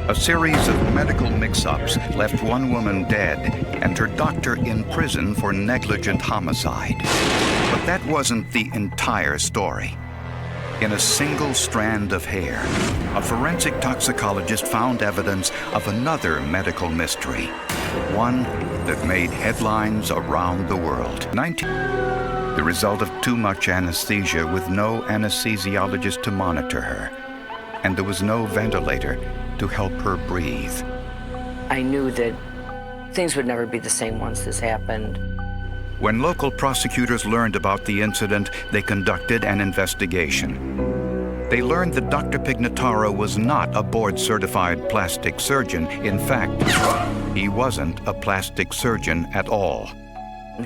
A series of medical mix-ups left one woman dead and her doctor in prison for negligent homicide. But that wasn't the entire story. In a single strand of hair, a forensic toxicologist found evidence of another medical mystery, one that made headlines around the world. The result of too much anesthesia with no anesthesiologist to monitor her, and there was no ventilator to help her breathe. I knew that things would never be the same once this happened. When local prosecutors learned about the incident, they conducted an investigation. They learned that Dr. Pignataro was not a board-certified plastic surgeon. In fact, he wasn't a plastic surgeon at all.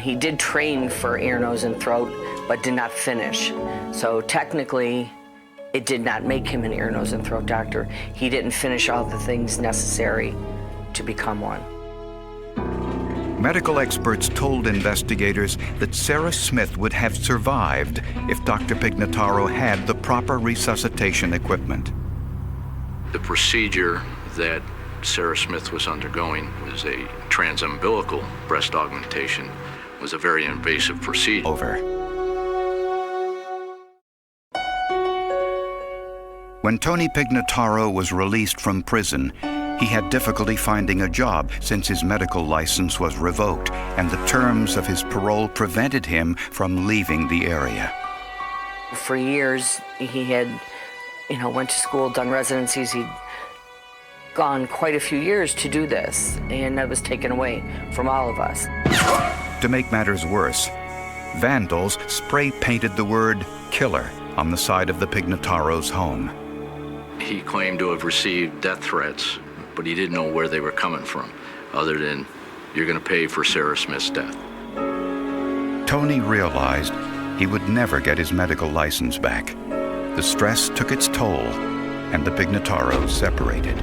He did train for ear, nose, and throat, but did not finish. So technically, it did not make him an ear, nose, and throat doctor. He didn't finish all the things necessary to become one. Medical experts told investigators that Sarah Smith would have survived if Dr. Pignataro had the proper resuscitation equipment. The procedure that Sarah Smith was undergoing was a transumbilical breast augmentation. It was a very invasive procedure. Over. When Tony Pignataro was released from prison, he had difficulty finding a job since his medical license was revoked and the terms of his parole prevented him from leaving the area. For years, he had, went to school, done residencies. He'd gone quite a few years to do this, and that was taken away from all of us. To make matters worse, vandals spray painted the word killer on the side of the Pignataro's home. He claimed to have received death threats, but he didn't know where they were coming from, other than, "You're going to pay for Sarah Smith's death." Tony realized he would never get his medical license back. The stress took its toll, and the Pignataros separated.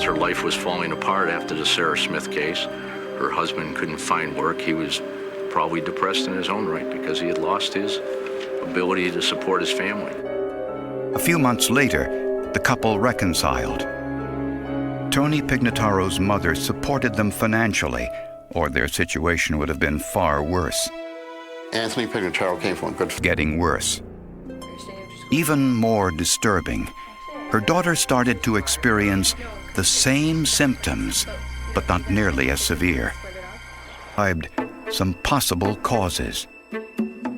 Her life was falling apart after the Sarah Smith case. Her husband couldn't find work. He was probably depressed in his own right because he had lost his ability to support his family. A few months later, the couple reconciled. Tony Pignataro's mother supported them financially, or their situation would have been far worse. Anthony Pignataro came from a good... Getting worse. Even more disturbing, her daughter started to experience the same symptoms, but not nearly as severe. Described some possible causes.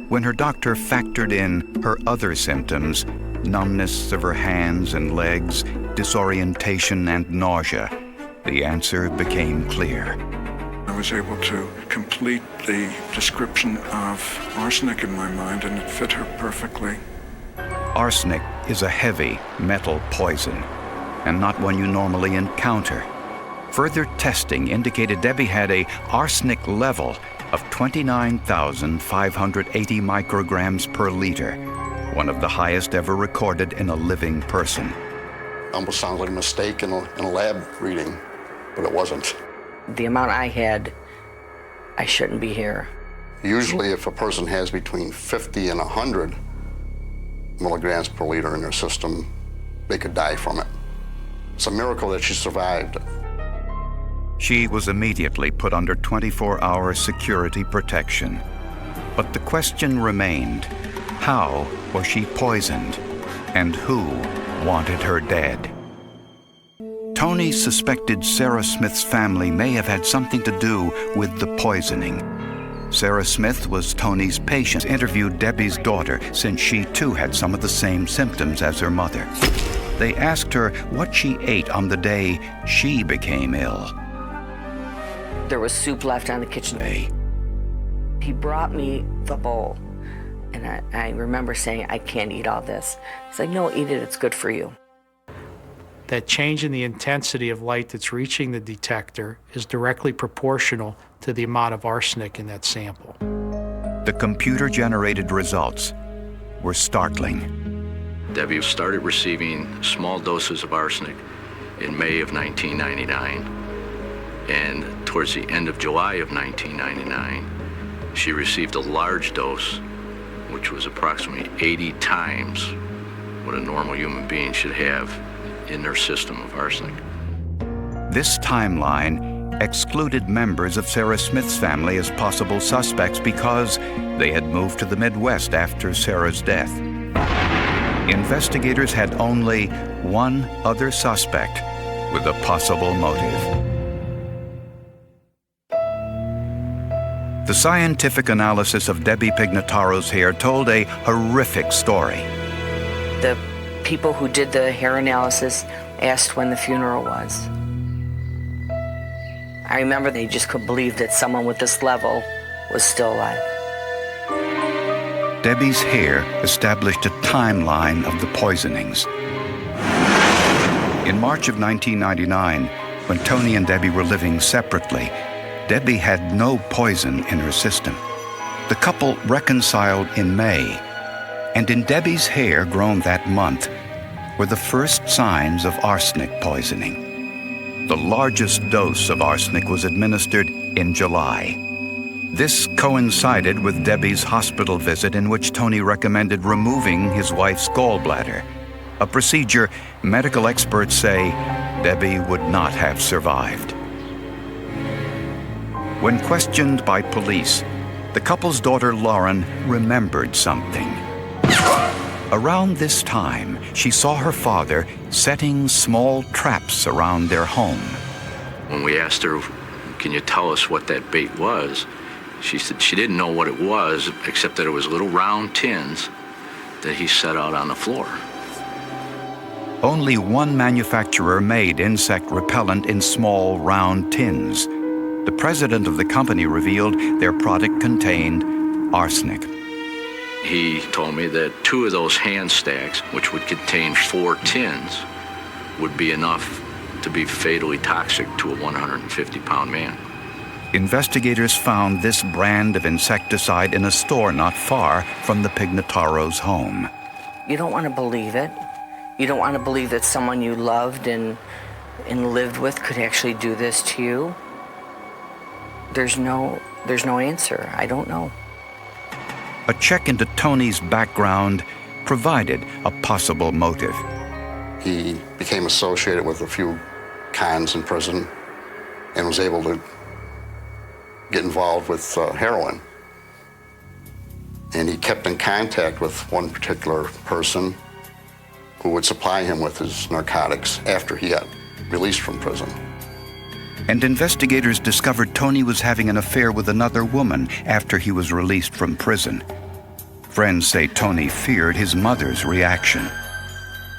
When her doctor factored in her other symptoms, numbness of her hands and legs, disorientation and nausea, the answer became clear. I was able to complete the description of arsenic in my mind, and it fit her perfectly. Arsenic is a heavy metal poison, and not one you normally encounter. Further testing indicated Debbie had a arsenic level of 29,580 micrograms per liter, one of the highest ever recorded in a living person. Almost sounds like a mistake in a lab reading, but it wasn't. The amount I had, I shouldn't be here. Usually if a person has between 50 and 100 milligrams per liter in their system, they could die from it. It's a miracle that she survived. She was immediately put under 24-hour security protection. But the question remained, how was she poisoned? And who wanted her dead? Tony suspected Sarah Smith's family may have had something to do with the poisoning. Sarah Smith was Tony's patient, interviewed Debbie's daughter since she too had some of the same symptoms as her mother. They asked her what she ate on the day she became ill. There was soup left on the kitchen table. He brought me the bowl, and I remember saying, "I can't eat all this." He's like, "No, eat it, it's good for you." That change in the intensity of light that's reaching the detector is directly proportional to the amount of arsenic in that sample. The computer-generated results were startling. Debbie started receiving small doses of arsenic in May of 1999, and towards the end of July of 1999, she received a large dose, which was approximately 80 times what a normal human being should have in their system of arsenic. This timeline excluded members of Sarah Smith's family as possible suspects because they had moved to the Midwest after Sarah's death. Investigators had only one other suspect with a possible motive. The scientific analysis of Debbie Pignataro's hair told a horrific story. The people who did the hair analysis asked when the funeral was. I remember they just couldn't believe that someone with this level was still alive. Debbie's hair established a timeline of the poisonings. In March of 1999, when Tony and Debbie were living separately, Debbie had no poison in her system. The couple reconciled in May, and in Debbie's hair grown that month were the first signs of arsenic poisoning. The largest dose of arsenic was administered in July. This coincided with Debbie's hospital visit in which Tony recommended removing his wife's gallbladder, a procedure medical experts say Debbie would not have survived. When questioned by police, the couple's daughter Lauren remembered something. Around this time, she saw her father setting small traps around their home. When we asked her, "Can you tell us what that bait was?" she said she didn't know what it was, except that it was little round tins that he set out on the floor. Only one manufacturer made insect repellent in small, round tins. The president of the company revealed their product contained arsenic. He told me that 2 of those hand stacks, which would contain 4 tins, would be enough to be fatally toxic to a 150-pound man. Investigators found this brand of insecticide in a store not far from the Pignataros' home. You don't want to believe it. You don't want to believe that someone you loved and lived with could actually do this to you. There's no answer. I don't know. A check into Tony's background provided a possible motive. He became associated with a few cons in prison and was able to get involved with heroin. And he kept in contact with one particular person who would supply him with his narcotics after he got released from prison. And investigators discovered Tony was having an affair with another woman after he was released from prison. Friends say Tony feared his mother's reaction.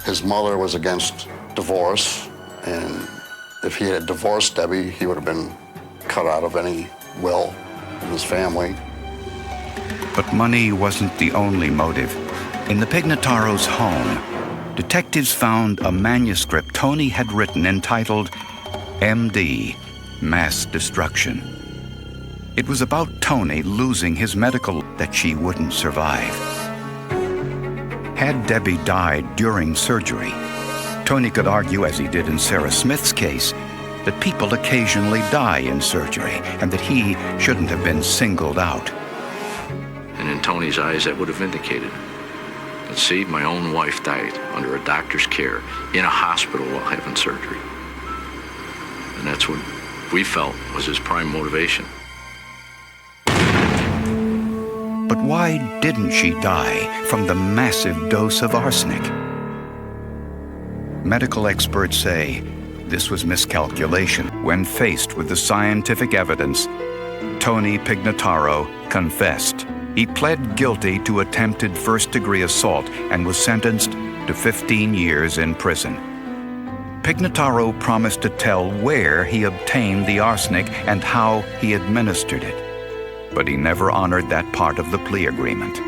His mother was against divorce, and if he had divorced Debbie, he would have been cut out of any will in his family. But money wasn't the only motive. In the Pignataros' home, detectives found a manuscript Tony had written entitled MD, Mass Destruction. It was about Tony losing his medical that she wouldn't survive. Had Debbie died during surgery, Tony could argue, as he did in Sarah Smith's case, that people occasionally die in surgery and that he shouldn't have been singled out. And in Tony's eyes, that would have indicated that, see, my own wife died under a doctor's care in a hospital while having surgery. And that's what we felt was his prime motivation. But why didn't she die from the massive dose of arsenic? Medical experts say this was miscalculation. When faced with the scientific evidence, Tony Pignataro confessed. He pled guilty to attempted first-degree assault and was sentenced to 15 years in prison. Pignataro promised to tell where he obtained the arsenic and how he administered it, but he never honored that part of the plea agreement.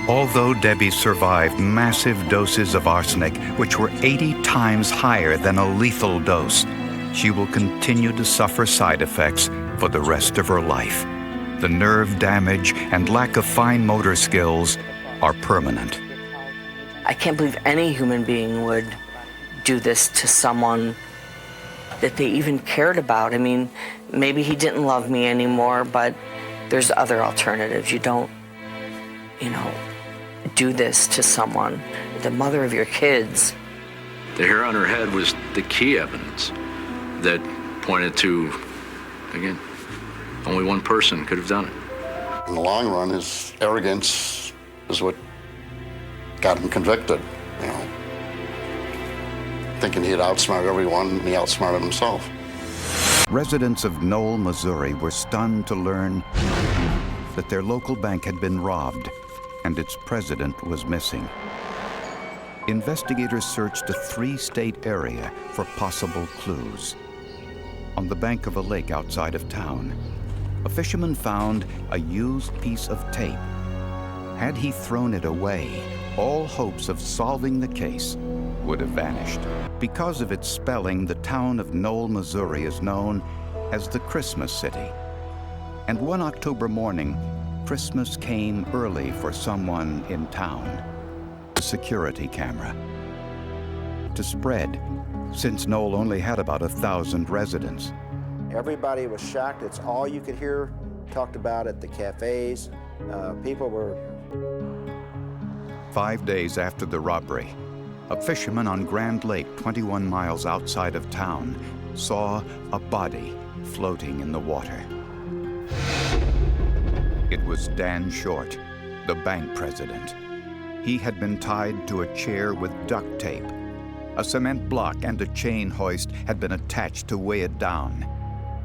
Although Debbie survived massive doses of arsenic, which were 80 times higher than a lethal dose, she will continue to suffer side effects for the rest of her life. The nerve damage and lack of fine motor skills are permanent. I can't believe any human being would do this to someone that they even cared about. I mean, maybe he didn't love me anymore, but there's other alternatives. You don't, do this to someone, the mother of your kids. The hair on her head was the key evidence that pointed to, again, only one person could have done it. In the long run, his arrogance is what got him convicted, you know. Thinking he'd outsmart everyone, and he outsmarted himself. Residents of Knoll, Missouri were stunned to learn that their local bank had been robbed and its president was missing. Investigators searched a 3-state area for possible clues. On the bank of a lake outside of town, a fisherman found a used piece of tape. Had he thrown it away, all hopes of solving the case would have vanished. Because of its spelling, the town of Knoll, Missouri is known as the Christmas City. And one October morning, Christmas came early for someone in town: the security camera. To spread, since Knoll only had about 1,000 residents. Everybody was shocked. It's all you could hear talked about at the cafes. People were... 5 days after the robbery, a fisherman on Grand Lake, 21 miles outside of town, saw a body floating in the water. It was Dan Short, the bank president. He had been tied to a chair with duct tape. A cement block and a chain hoist had been attached to weigh it down,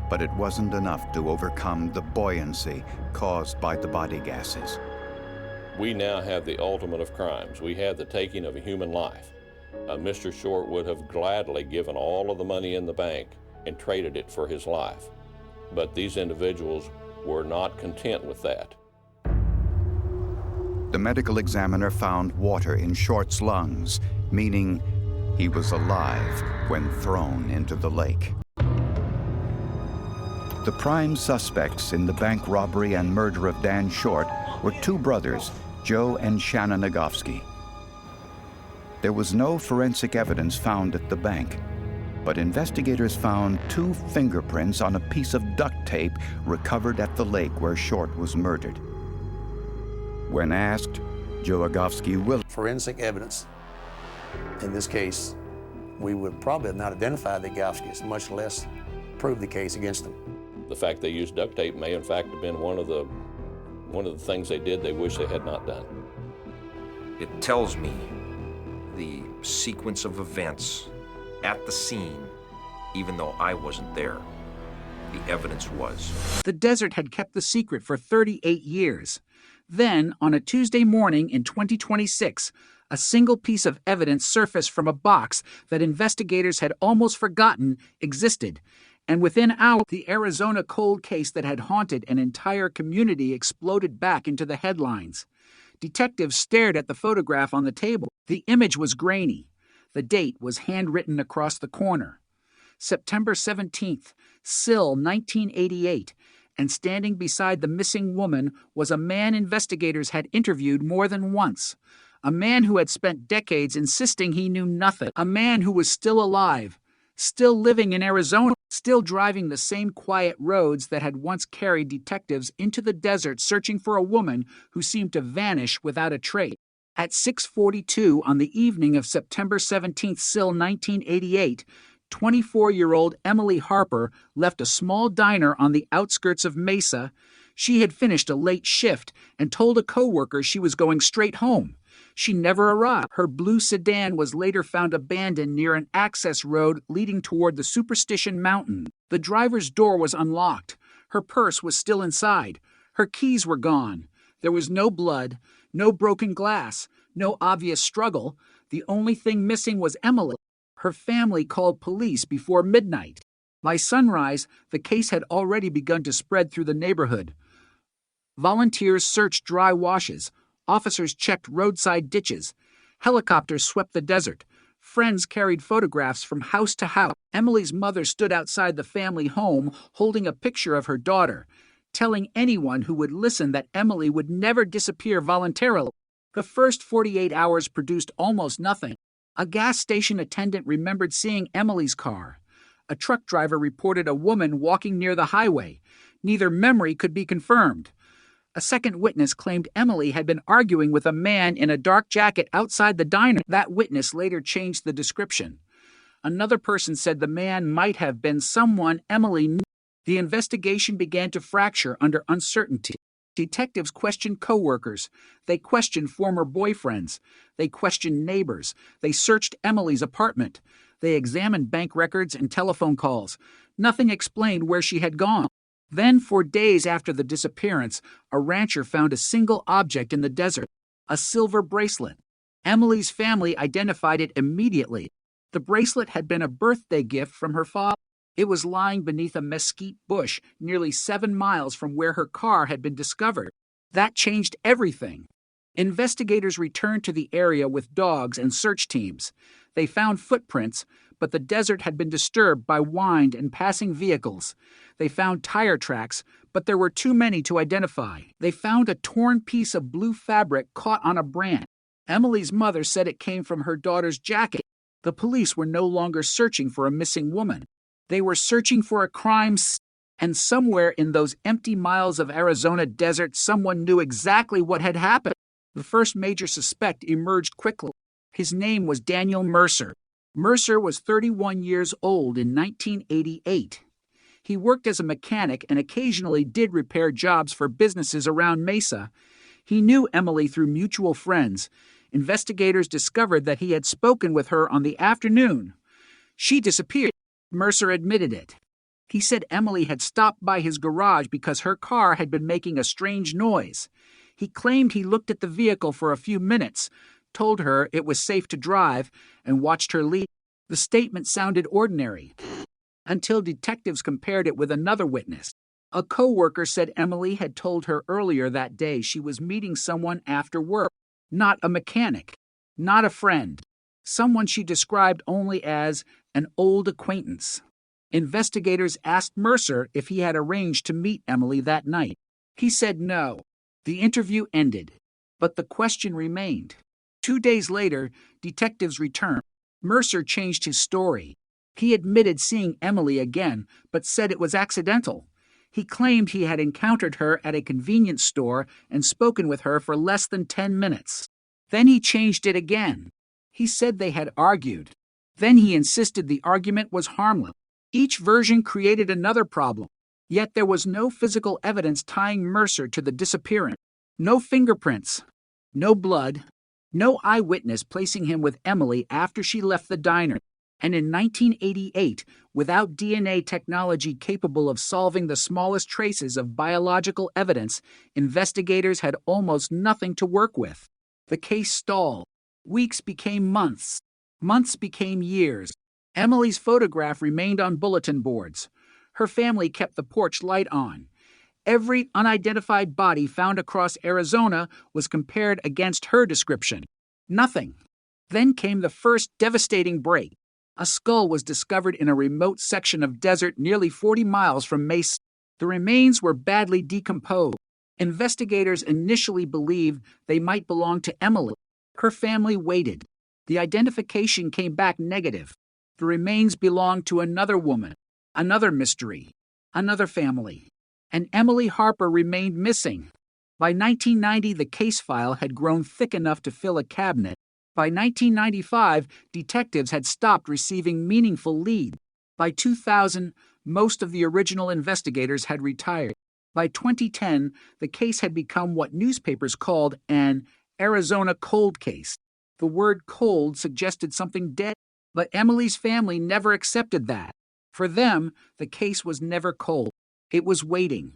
but it wasn't enough to overcome the buoyancy caused by the body gases. We now have the ultimate of crimes. We have the taking of a human life. Mr. Short would have gladly given all of the money in the bank and traded it for his life. But these individuals were not content with that. The medical examiner found water in Short's lungs, meaning he was alive when thrown into the lake. The prime suspects in the bank robbery and murder of Dan Short were 2 brothers, Joe and Shannon Nagofsky. There was no forensic evidence found at the bank, but investigators found 2 fingerprints on a piece of duct tape recovered at the lake where Short was murdered. When asked, Joe Nagofsky will... Forensic evidence. In this case, we would probably have not identified the Nagofskys, much less prove the case against them. The fact they used duct tape may in fact have been one of the things they did they wish they had not done. It tells me the sequence of events at the scene, even though I wasn't there. The evidence was. The desert had kept the secret for 38 years. Then, on a Tuesday morning in 2026, a single piece of evidence surfaced from a box that investigators had almost forgotten existed. And within hours, the Arizona cold case that had haunted an entire community exploded back into the headlines. Detectives stared at the photograph on the table. The image was grainy. The date was handwritten across the corner. September 17th, Sill, 1988. And standing beside the missing woman was a man investigators had interviewed more than once. A man who had spent decades insisting he knew nothing. A man who was still alive, still living in Arizona, still driving the same quiet roads that had once carried detectives into the desert searching for a woman who seemed to vanish without a trace. At 6:42 on the evening of September 17th, Sill, 1988, 24-year-old Emily Harper left a small diner on the outskirts of Mesa. She had finished a late shift and told a coworker she was going straight home. She never arrived. Her blue sedan was later found abandoned near an access road leading toward the Superstition Mountain. The driver's door was unlocked. Her purse was still inside. Her keys were gone. There was no blood, no broken glass, no obvious struggle. The only thing missing was Emily. Her family called police before midnight. By sunrise, the case had already begun to spread through the neighborhood. Volunteers searched dry washes. Officers checked roadside ditches. Helicopters swept the desert. Friends carried photographs from house to house. Emily's mother stood outside the family home holding a picture of her daughter, telling anyone who would listen that Emily would never disappear voluntarily. The first 48 hours produced almost nothing. A gas station attendant remembered seeing Emily's car. A truck driver reported a woman walking near the highway. Neither memory could be confirmed. A second witness claimed Emily had been arguing with a man in a dark jacket outside the diner. That witness later changed the description. Another person said the man might have been someone Emily knew. The investigation began to fracture under uncertainty. Detectives questioned coworkers. They questioned former boyfriends. They questioned neighbors. They searched Emily's apartment. They examined bank records and telephone calls. Nothing explained where she had gone. Then, for days after the disappearance, a rancher found a single object in the desert, a silver bracelet. Emily's family identified it immediately. The bracelet had been a birthday gift from her father. It was lying beneath a mesquite bush nearly 7 miles from where her car had been discovered. That changed everything. Investigators returned to the area with dogs and search teams. They found footprints, but the desert had been disturbed by wind and passing vehicles. They found tire tracks, but there were too many to identify. They found a torn piece of blue fabric caught on a branch. Emily's mother said it came from her daughter's jacket. The police were no longer searching for a missing woman. They were searching for a crime scene, and somewhere in those empty miles of Arizona desert, someone knew exactly what had happened. The first major suspect emerged quickly. His name was Daniel Mercer. Mercer was 31 years old in 1988. He worked as a mechanic and occasionally did repair jobs for businesses around Mesa. He knew Emily through mutual friends. Investigators discovered that he had spoken with her on the afternoon. She disappeared. Mercer admitted it. He said Emily had stopped by his garage because her car had been making a strange noise. He claimed he looked at the vehicle for a few minutes, told her it was safe to drive, and watched her leave. The statement sounded ordinary, until detectives compared it with another witness. A co-worker said Emily had told her earlier that day she was meeting someone after work, not a mechanic, not a friend, someone she described only as an old acquaintance. Investigators asked Mercer if he had arranged to meet Emily that night. He said no. The interview ended, but the question remained. 2 days later, detectives returned. Mercer changed his story. He admitted seeing Emily again, but said it was accidental. He claimed he had encountered her at a convenience store and spoken with her for less than 10 minutes. Then he changed it again. He said they had argued. Then he insisted the argument was harmless. Each version created another problem. Yet there was no physical evidence tying Mercer to the disappearance. No fingerprints. No blood. No eyewitness placing him with Emily after she left the diner. And in 1988, without DNA technology capable of solving the smallest traces of biological evidence, investigators had almost nothing to work with. The case stalled. Weeks became months. Months became years. Emily's photograph remained on bulletin boards. Her family kept the porch light on. Every unidentified body found across Arizona was compared against her description. Nothing. Then came the first devastating break. A skull was discovered in a remote section of desert nearly 40 miles from Mesa. The remains were badly decomposed. Investigators initially believed they might belong to Emily. Her family waited. The identification came back negative. The remains belonged to another woman, another mystery, another family. And Emily Harper remained missing. By 1990, the case file had grown thick enough to fill a cabinet. By 1995, detectives had stopped receiving meaningful leads. By 2000, most of the original investigators had retired. By 2010, the case had become what newspapers called an Arizona cold case. The word cold suggested something dead, but Emily's family never accepted that. For them, the case was never cold. It was waiting.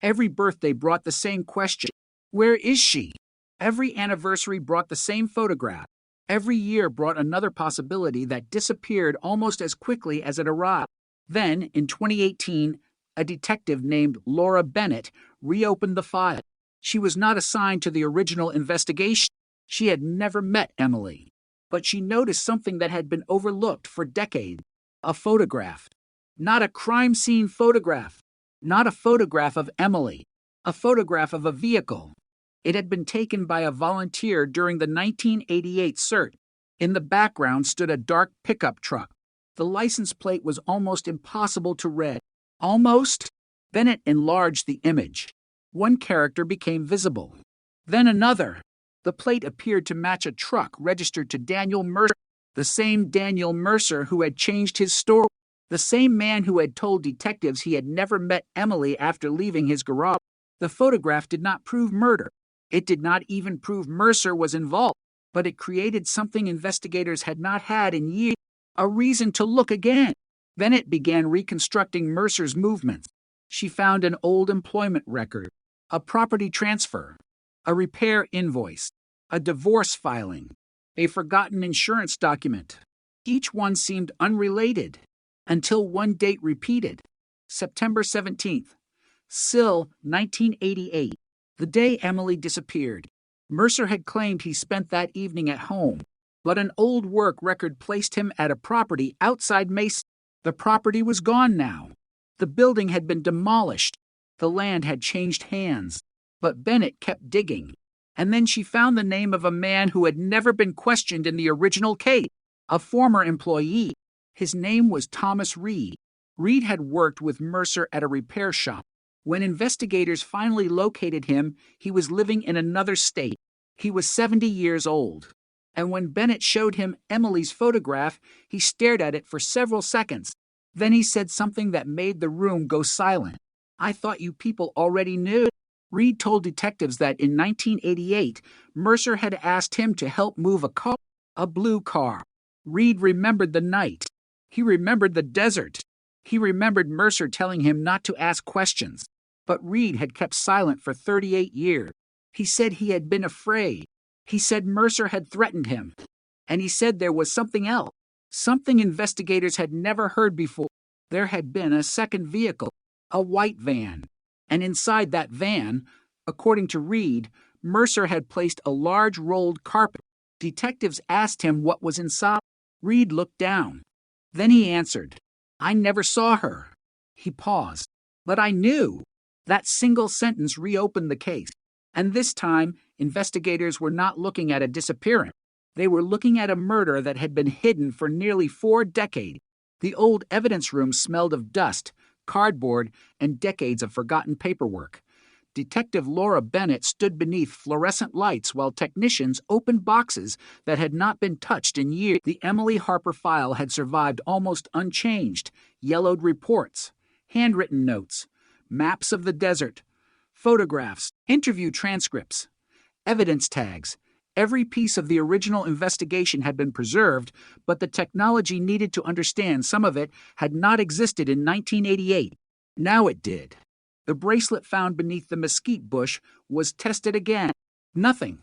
Every birthday brought the same question. Where is she? Every anniversary brought the same photograph. Every year brought another possibility that disappeared almost as quickly as it arrived. Then, in 2018, a detective named Laura Bennett reopened the file. She was not assigned to the original investigation. She had never met Emily. But she noticed something that had been overlooked for decades. A photograph. Not a crime scene photograph. Not a photograph of Emily. A photograph of a vehicle. It had been taken by a volunteer during the 1988 search. In the background stood a dark pickup truck. The license plate was almost impossible to read. Almost? Bennett enlarged the image. One character became visible. Then another. The plate appeared to match a truck registered to Daniel Mercer, the same Daniel Mercer who had changed his story, the same man who had told detectives he had never met Emily after leaving his garage. The photograph did not prove murder. It did not even prove Mercer was involved, but it created something investigators had not had in years, a reason to look again. Then it began reconstructing Mercer's movements. She found an old employment record, a property transfer, a repair invoice, a divorce filing, a forgotten insurance document. Each one seemed unrelated, until one date repeated. September 17th, Sill, 1988, the day Emily disappeared. Mercer had claimed he spent that evening at home, but an old work record placed him at a property outside Mason. The property was gone now. The building had been demolished. The land had changed hands. But Bennett kept digging. And then she found the name of a man who had never been questioned in the original case, a former employee. His name was Thomas Reed. Reed had worked with Mercer at a repair shop. When investigators finally located him, he was living in another state. He was 70 years old. And when Bennett showed him Emily's photograph, he stared at it for several seconds. Then he said something that made the room go silent. "I thought you people already knew." Reed told detectives that in 1988, Mercer had asked him to help move a car, a blue car. Reed remembered the night. He remembered the desert. He remembered Mercer telling him not to ask questions. But Reed had kept silent for 38 years. He said he had been afraid. He said Mercer had threatened him. And he said there was something else, something investigators had never heard before. There had been a second vehicle, a white van. And inside that van, according to Reed, Mercer had placed a large rolled carpet. Detectives asked him what was inside. Reed looked down. Then he answered, "I never saw her." He paused. "But I knew." That single sentence reopened the case. And this time, investigators were not looking at a disappearance. They were looking at a murder that had been hidden for nearly 4 decades. The old evidence room smelled of dust, cardboard, and decades of forgotten paperwork. Detective Laura Bennett stood beneath fluorescent lights while technicians opened boxes that had not been touched in years. The Emily Harper file had survived almost unchanged. Yellowed reports, handwritten notes, maps of the desert, photographs, interview transcripts, evidence tags. Every piece of the original investigation had been preserved, but the technology needed to understand some of it had not existed in 1988. Now it did. The bracelet found beneath the mesquite bush was tested again. Nothing.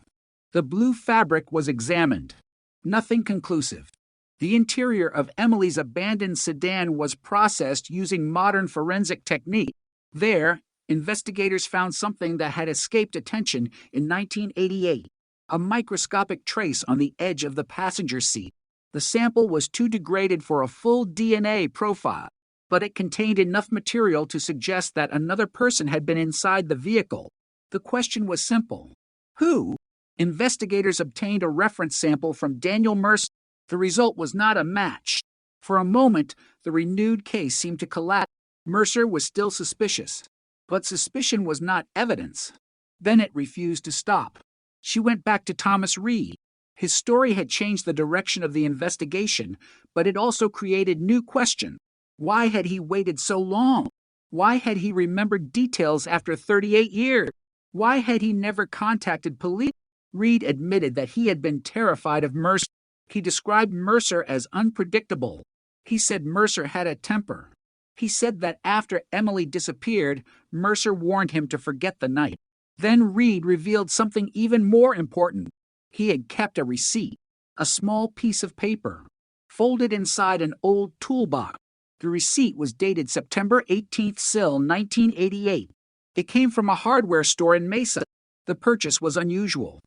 The blue fabric was examined. Nothing conclusive. The interior of Emily's abandoned sedan was processed using modern forensic technique. There, investigators found something that had escaped attention in 1988. A microscopic trace on the edge of the passenger seat. The sample was too degraded for a full DNA profile, but it contained enough material to suggest that another person had been inside the vehicle. The question was simple. Who? Investigators obtained a reference sample from Daniel Mercer. The result was not a match. For a moment, the renewed case seemed to collapse. Mercer was still suspicious, but suspicion was not evidence. Bennett refused to stop. She went back to Thomas Reed. His story had changed the direction of the investigation, but it also created new questions. Why had he waited so long? Why had he remembered details after 38 years? Why had he never contacted police? Reed admitted that he had been terrified of Mercer. He described Mercer as unpredictable. He said Mercer had a temper. He said that after Emily disappeared, Mercer warned him to forget the night. Then Reed revealed something even more important. He had kept a receipt, a small piece of paper, folded inside an old toolbox. The receipt was dated September 18th, Sill, 1988. It came from a hardware store in Mesa. The purchase was unusual.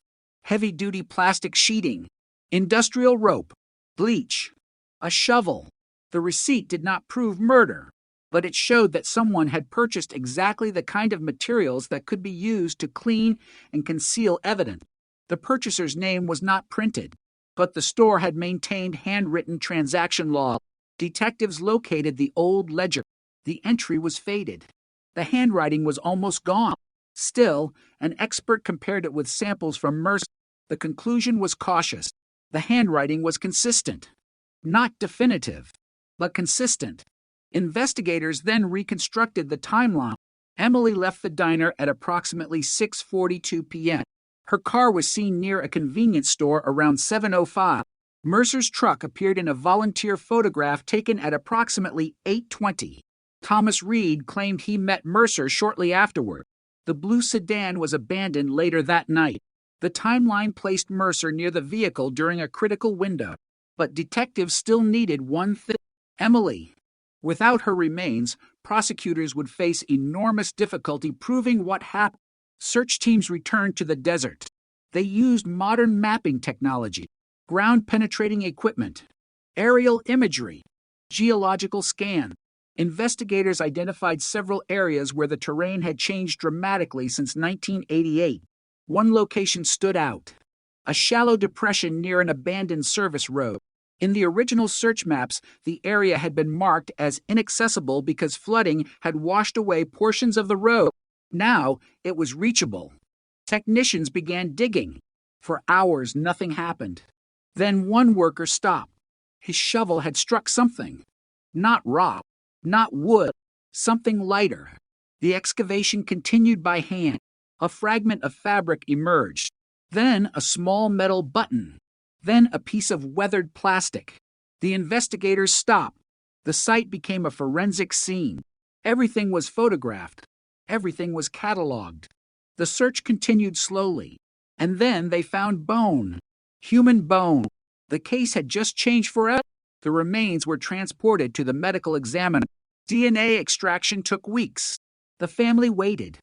Heavy-duty plastic sheeting, industrial rope, bleach, a shovel. The receipt did not prove murder, but it showed that someone had purchased exactly the kind of materials that could be used to clean and conceal evidence. The purchaser's name was not printed, but the store had maintained handwritten transaction log. Detectives located the old ledger. The entry was faded. The handwriting was almost gone. Still, an expert compared it with samples from Mercer. The conclusion was cautious. The handwriting was consistent. Not definitive, but consistent. Investigators then reconstructed the timeline. Emily left the diner at approximately 6:42 p.m. Her car was seen near a convenience store around 7:05. Mercer's truck appeared in a volunteer photograph taken at approximately 8:20. Thomas Reed claimed he met Mercer shortly afterward. The blue sedan was abandoned later that night. The timeline placed Mercer near the vehicle during a critical window. But detectives still needed one thing: Emily. Without her remains, prosecutors would face enormous difficulty proving what happened. Search teams returned to the desert. They used modern mapping technology, ground-penetrating equipment, aerial imagery, geological scan. Investigators identified several areas where the terrain had changed dramatically since 1988. One location stood out: a shallow depression near an abandoned service road. In the original search maps, the area had been marked as inaccessible because flooding had washed away portions of the road. Now it was reachable. Technicians began digging. For hours, nothing happened. Then one worker stopped. His shovel had struck something. Not rock, not wood, something lighter. The excavation continued by hand. A fragment of fabric emerged. Then a small metal button. Then a piece of weathered plastic. The investigators stopped. The site became a forensic scene. Everything was photographed. Everything was cataloged. The search continued slowly. And then they found bone. Human bone. The case had just changed forever. The remains were transported to the medical examiner. DNA extraction took weeks. The family waited.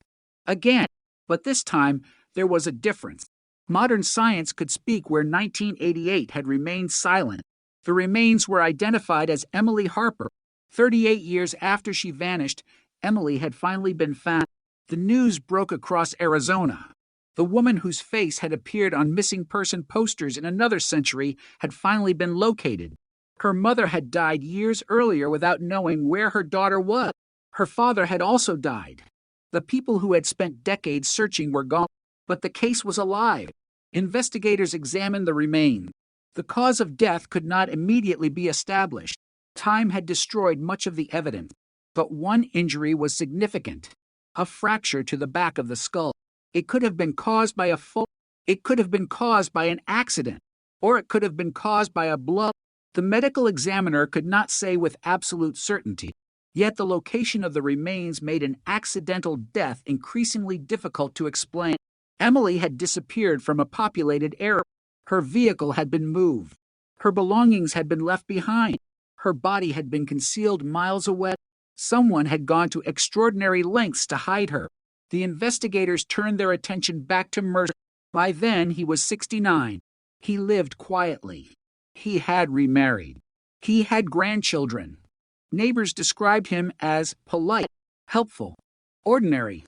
Again. But this time, there was a difference. Modern science could speak where 1988 had remained silent. The remains were identified as Emily Harper. 38 years after she vanished, Emily had finally been found. The news broke across Arizona. The woman whose face had appeared on missing person posters in another century had finally been located. Her mother had died years earlier without knowing where her daughter was. Her father had also died. The people who had spent decades searching were gone, but the case was alive. Investigators examined the remains. The cause of death could not immediately be established. Time had destroyed much of the evidence, but one injury was significant: a fracture to the back of the skull. It could have been caused by a fall. It could have been caused by an accident, or it could have been caused by a blow. The medical examiner could not say with absolute certainty. Yet the location of the remains made an accidental death increasingly difficult to explain. Emily had disappeared from a populated area. Her vehicle had been moved. Her belongings had been left behind. Her body had been concealed miles away. Someone had gone to extraordinary lengths to hide her. The investigators turned their attention back to Mercer. By then, he was 69. He lived quietly. He had remarried. He had grandchildren. Neighbors described him as polite, helpful, ordinary.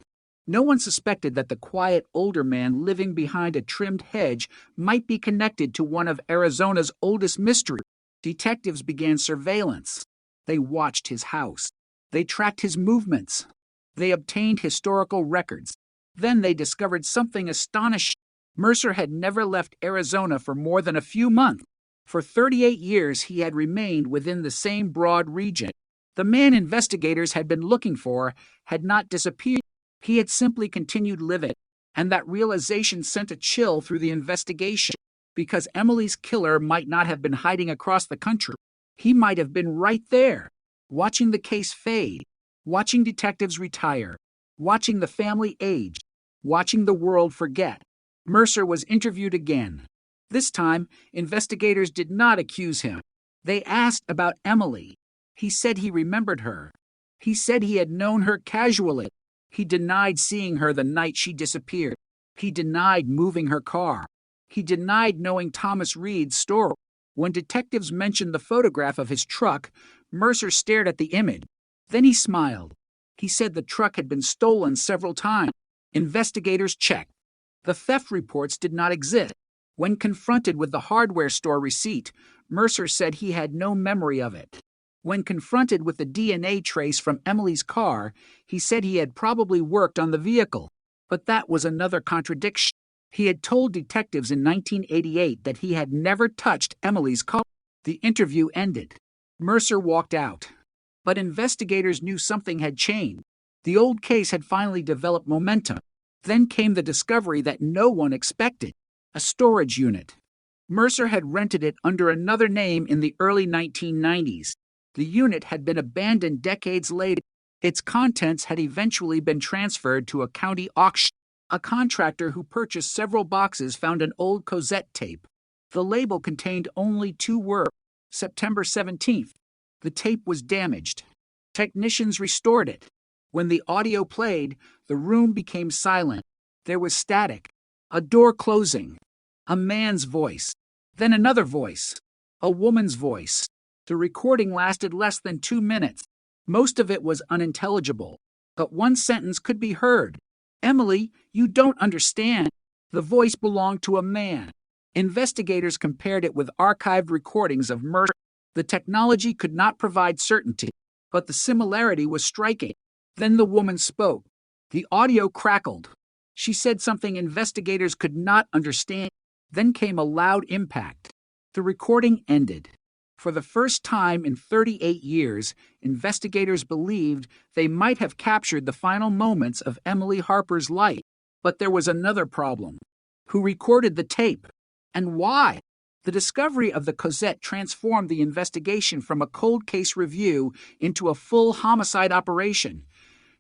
No one suspected that the quiet older man living behind a trimmed hedge might be connected to one of Arizona's oldest mysteries. Detectives began surveillance. They watched his house. They tracked his movements. They obtained historical records. Then they discovered something astonishing. Mercer had never left Arizona for more than a few months. For 38 years, he had remained within the same broad region. The man investigators had been looking for had not disappeared. He had simply continued living, and that realization sent a chill through the investigation. Because Emily's killer might not have been hiding across the country. He might have been right there, watching the case fade, watching detectives retire, watching the family age, watching the world forget. Mercer was interviewed again. This time, investigators did not accuse him. They asked about Emily. He said he remembered her. He said he had known her casually. He denied seeing her the night she disappeared. He denied moving her car. He denied knowing Thomas Reed's story. When detectives mentioned the photograph of his truck, Mercer stared at the image. Then he smiled. He said the truck had been stolen several times. Investigators checked. The theft reports did not exist. When confronted with the hardware store receipt, Mercer said he had no memory of it. When confronted with the DNA trace from Emily's car, he said he had probably worked on the vehicle. But that was another contradiction. He had told detectives in 1988 that he had never touched Emily's car. The interview ended. Mercer walked out. But investigators knew something had changed. The old case had finally developed momentum. Then came the discovery that no one expected: a storage unit. Mercer had rented it under another name in the early 1990s. The unit had been abandoned decades later. Its contents had eventually been transferred to a county auction. A contractor who purchased several boxes found an old Cosette tape. The label contained only 2 words: September 17th. The tape was damaged. Technicians restored it. When the audio played, the room became silent. There was static, a door closing, a man's voice, then another voice, a woman's voice. The recording lasted less than 2 minutes. Most of it was unintelligible, but one sentence could be heard: "Emily, you don't understand." The voice belonged to a man. Investigators compared it with archived recordings of Mercer. The technology could not provide certainty, but the similarity was striking. Then the woman spoke. The audio crackled. She said something investigators could not understand. Then came a loud impact. The recording ended. For the first time in 38 years, investigators believed they might have captured the final moments of Emily Harper's life. But there was another problem. Who recorded the tape? And why? The discovery of the Cosette transformed the investigation from a cold case review into a full homicide operation.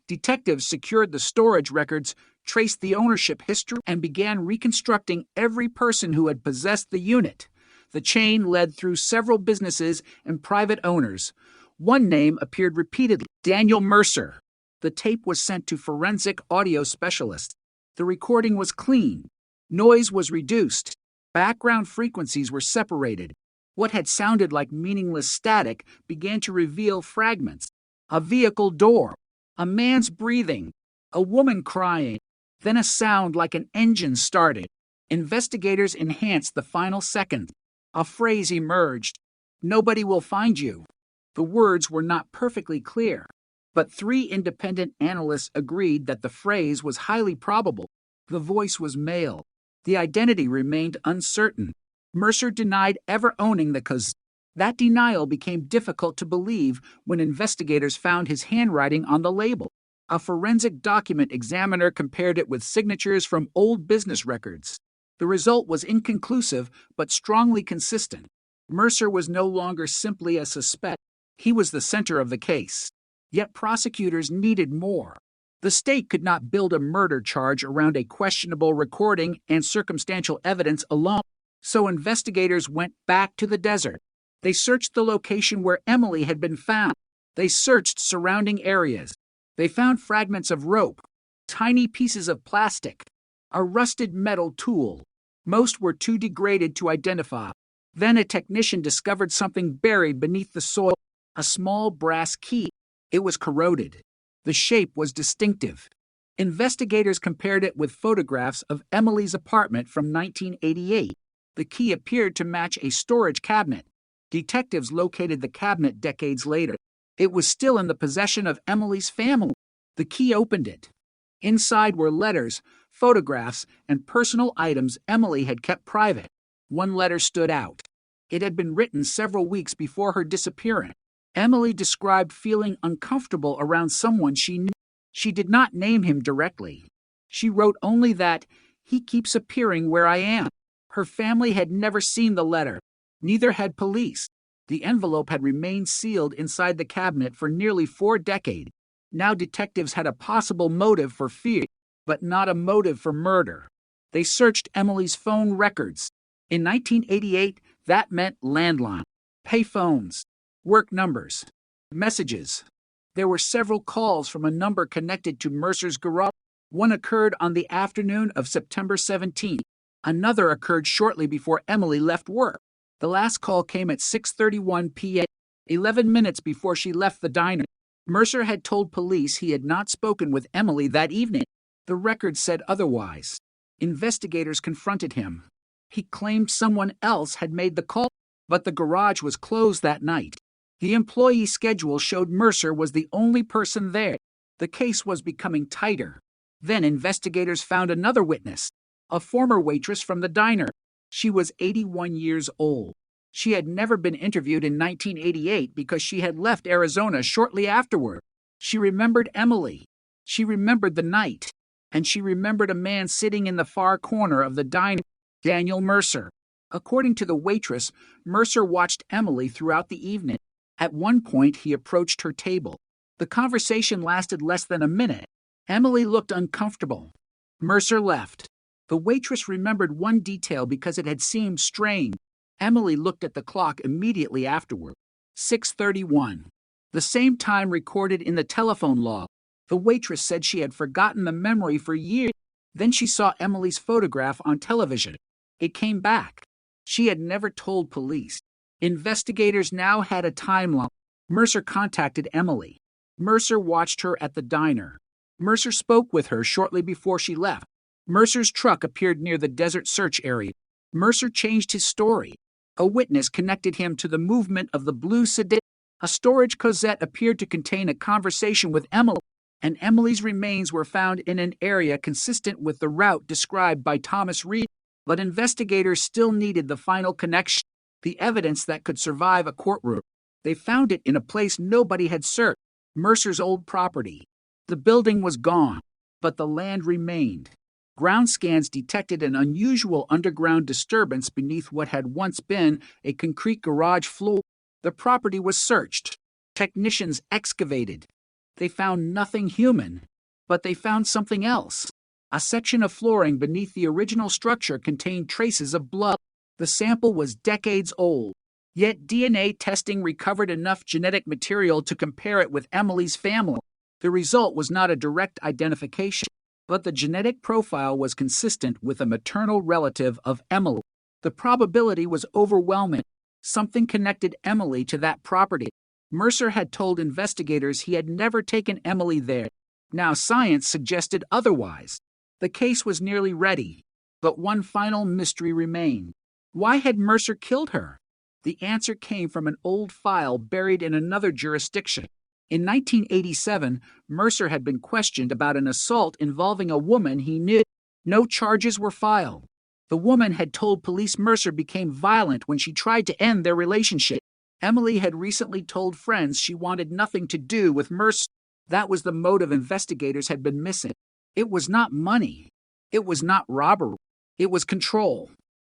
Detectives secured the storage records, traced the ownership history, and began reconstructing every person who had possessed the unit. The chain led through several businesses and private owners. One name appeared repeatedly: Daniel Mercer. The tape was sent to forensic audio specialists. The recording was clean. Noise was reduced. Background frequencies were separated. What had sounded like meaningless static began to reveal fragments: a vehicle door, a man's breathing, a woman crying, then a sound like an engine started. Investigators enhanced the final second. A phrase emerged: "Nobody will find you." The words were not perfectly clear, but 3 independent analysts agreed that the phrase was highly probable. The voice was male. The identity remained uncertain. Mercer denied ever owning the Cosette. That denial became difficult to believe when investigators found his handwriting on the label. A forensic document examiner compared it with signatures from old business records. The result was inconclusive but strongly consistent. Mercer was no longer simply a suspect. He was the center of the case. Yet prosecutors needed more. The state could not build a murder charge around a questionable recording and circumstantial evidence alone. So investigators went back to the desert. They searched the location where Emily had been found. They searched surrounding areas. They found fragments of rope, tiny pieces of plastic, a rusted metal tool. Most were too degraded to identify. Then a technician discovered something buried beneath the soil: a small brass key. It was corroded. The shape was distinctive. Investigators compared it with photographs of Emily's apartment from 1988. The key appeared to match a storage cabinet. Detectives located the cabinet decades later. It was still in the possession of Emily's family. The key opened it. Inside were letters, photographs, and personal items Emily had kept private. One letter stood out. It had been written several weeks before her disappearance. Emily described feeling uncomfortable around someone she knew. She did not name him directly. She wrote only that, "He keeps appearing where I am." Her family had never seen the letter. Neither had police. The envelope had remained sealed inside the cabinet for nearly 4 decades. Now detectives had a possible motive for fear, but not a motive for murder. They searched Emily's phone records. In 1988, that meant landline, pay phones, work numbers, messages. There were several calls from a number connected to Mercer's garage. One occurred on the afternoon of September 17th. Another occurred shortly before Emily left work. The last call came at 6:31 p.m., 11 minutes before she left the diner. Mercer had told police he had not spoken with Emily that evening. The record said otherwise. Investigators confronted him. He claimed someone else had made the call, but the garage was closed that night. The employee schedule showed Mercer was the only person there. The case was becoming tighter. Then investigators found another witness, a former waitress from the diner. She was 81 years old. She had never been interviewed in 1988 because she had left Arizona shortly afterward. She remembered Emily. She remembered the night. And she remembered a man sitting in the far corner of the diner, Daniel Mercer. According to the waitress, Mercer watched Emily throughout the evening. At one point, he approached her table. The conversation lasted less than a minute. Emily looked uncomfortable. Mercer left. The waitress remembered one detail because it had seemed strange. Emily looked at the clock immediately afterward. 6:31. The same time recorded in the telephone log. The waitress said she had forgotten the memory for years. Then she saw Emily's photograph on television. It came back. She had never told police. Investigators now had a timeline. Mercer contacted Emily. Mercer watched her at the diner. Mercer spoke with her shortly before she left. Mercer's truck appeared near the desert search area. Mercer changed his story. A witness connected him to the movement of the blue sedan. A storage closet appeared to contain a conversation with Emily, and Emily's remains were found in an area consistent with the route described by Thomas Reed. But investigators still needed the final connection, the evidence that could survive a courtroom. They found it in a place nobody had searched, Mercer's old property. The building was gone, but the land remained. Ground scans detected an unusual underground disturbance beneath what had once been a concrete garage floor. The property was searched. Technicians excavated. They found nothing human, but they found something else. A section of flooring beneath the original structure contained traces of blood. The sample was decades old, yet DNA testing recovered enough genetic material to compare it with Emily's family. The result was not a direct identification, but the genetic profile was consistent with a maternal relative of Emily. The probability was overwhelming. Something connected Emily to that property. Mercer had told investigators he had never taken Emily there. Now science suggested otherwise. The case was nearly ready, but one final mystery remained. Why had Mercer killed her? The answer came from an old file buried in another jurisdiction. In 1987, Mercer had been questioned about an assault involving a woman he knew. No charges were filed. The woman had told police Mercer became violent when she tried to end their relationship. Emily had recently told friends she wanted nothing to do with Mercer. That was the motive investigators had been missing. It was not money. It was not robbery. It was control.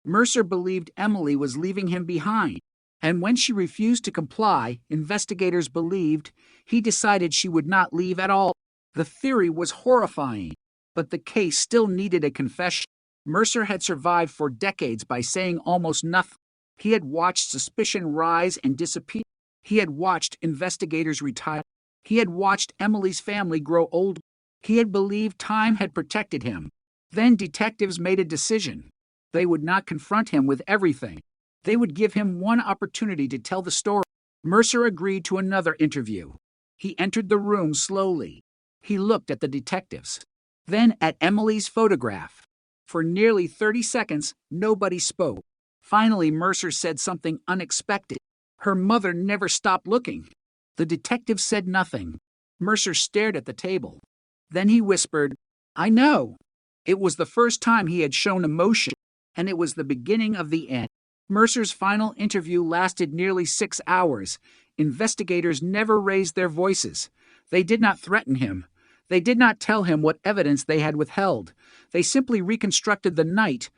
Mercer believed Emily was leaving him behind, and when she refused to comply, investigators believed he decided she would not leave at all. The theory was horrifying, but the case still needed a confession. Mercer had survived for decades by saying almost nothing. He had watched suspicion rise and disappear. He had watched investigators retire. He had watched Emily's family grow old. He had believed time had protected him. Then detectives made a decision. They would not confront him with everything. They would give him one opportunity to tell the story. Mercer agreed to another interview. He entered the room slowly. He looked at the detectives, then at Emily's photograph. For nearly 30 seconds, nobody spoke. Finally, Mercer said something unexpected. Her mother never stopped looking. The detective said nothing. Mercer stared at the table. Then he whispered, "I know." It was the first time he had shown emotion, and it was the beginning of the end. Mercer's final interview lasted nearly 6 hours. Investigators never raised their voices. They did not threaten him. They did not tell him what evidence they had withheld. They simply reconstructed the night,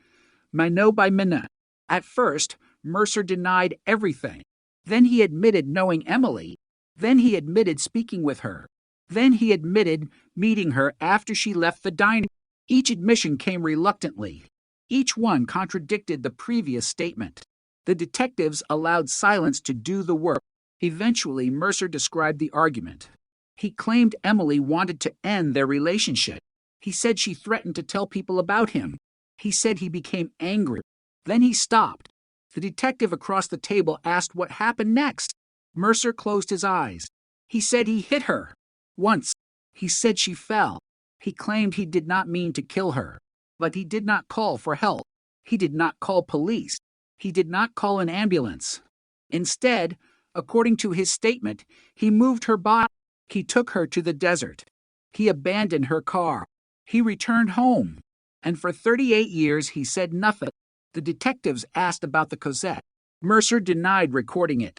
minute by minute. At first, Mercer denied everything. Then he admitted knowing Emily. Then he admitted speaking with her. Then he admitted meeting her after she left the diner. Each admission came reluctantly. Each one contradicted the previous statement. The detectives allowed silence to do the work. Eventually, Mercer described the argument. He claimed Emily wanted to end their relationship. He said she threatened to tell people about him. He said he became angry. Then he stopped. The detective across the table asked what happened next. Mercer closed his eyes. He said he hit her. Once. He said she fell. He claimed he did not mean to kill her. But he did not call for help. He did not call police. He did not call an ambulance. Instead, according to his statement, he moved her body. He took her to the desert. He abandoned her car. He returned home, and for 38 years he said nothing. The detectives asked about the Cosette. Mercer denied recording it.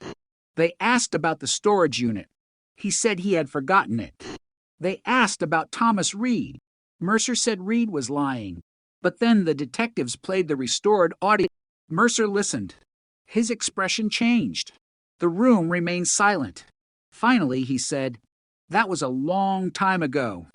They asked about the storage unit. He said he had forgotten it. They asked about Thomas Reed. Mercer said Reed was lying. But then the detectives played the restored audio. Mercer listened. His expression changed. The room remained silent. Finally, he said, "That was a long time ago."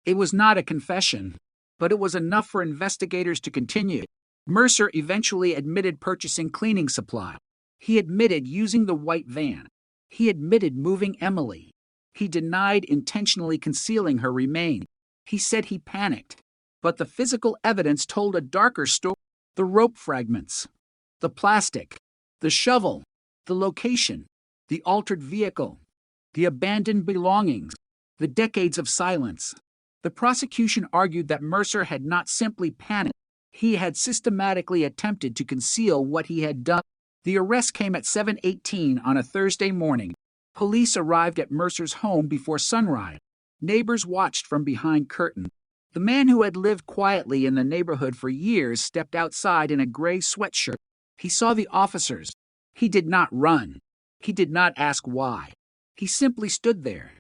It was not a confession, but it was enough for investigators to continue. Mercer eventually admitted purchasing cleaning supply. He admitted using the white van. He admitted moving Emily. He denied intentionally concealing her remains. He said he panicked. But the physical evidence told a darker story. The rope fragments, the plastic, the shovel, the location, the altered vehicle, the abandoned belongings, the decades of silence. The prosecution argued that Mercer had not simply panicked. He had systematically attempted to conceal what he had done. The arrest came at 7:18 on a Thursday morning. Police arrived at Mercer's home before sunrise. Neighbors watched from behind curtains. The man who had lived quietly in the neighborhood for years stepped outside in a gray sweatshirt. He saw the officers. He did not run. He did not ask why. He simply stood there.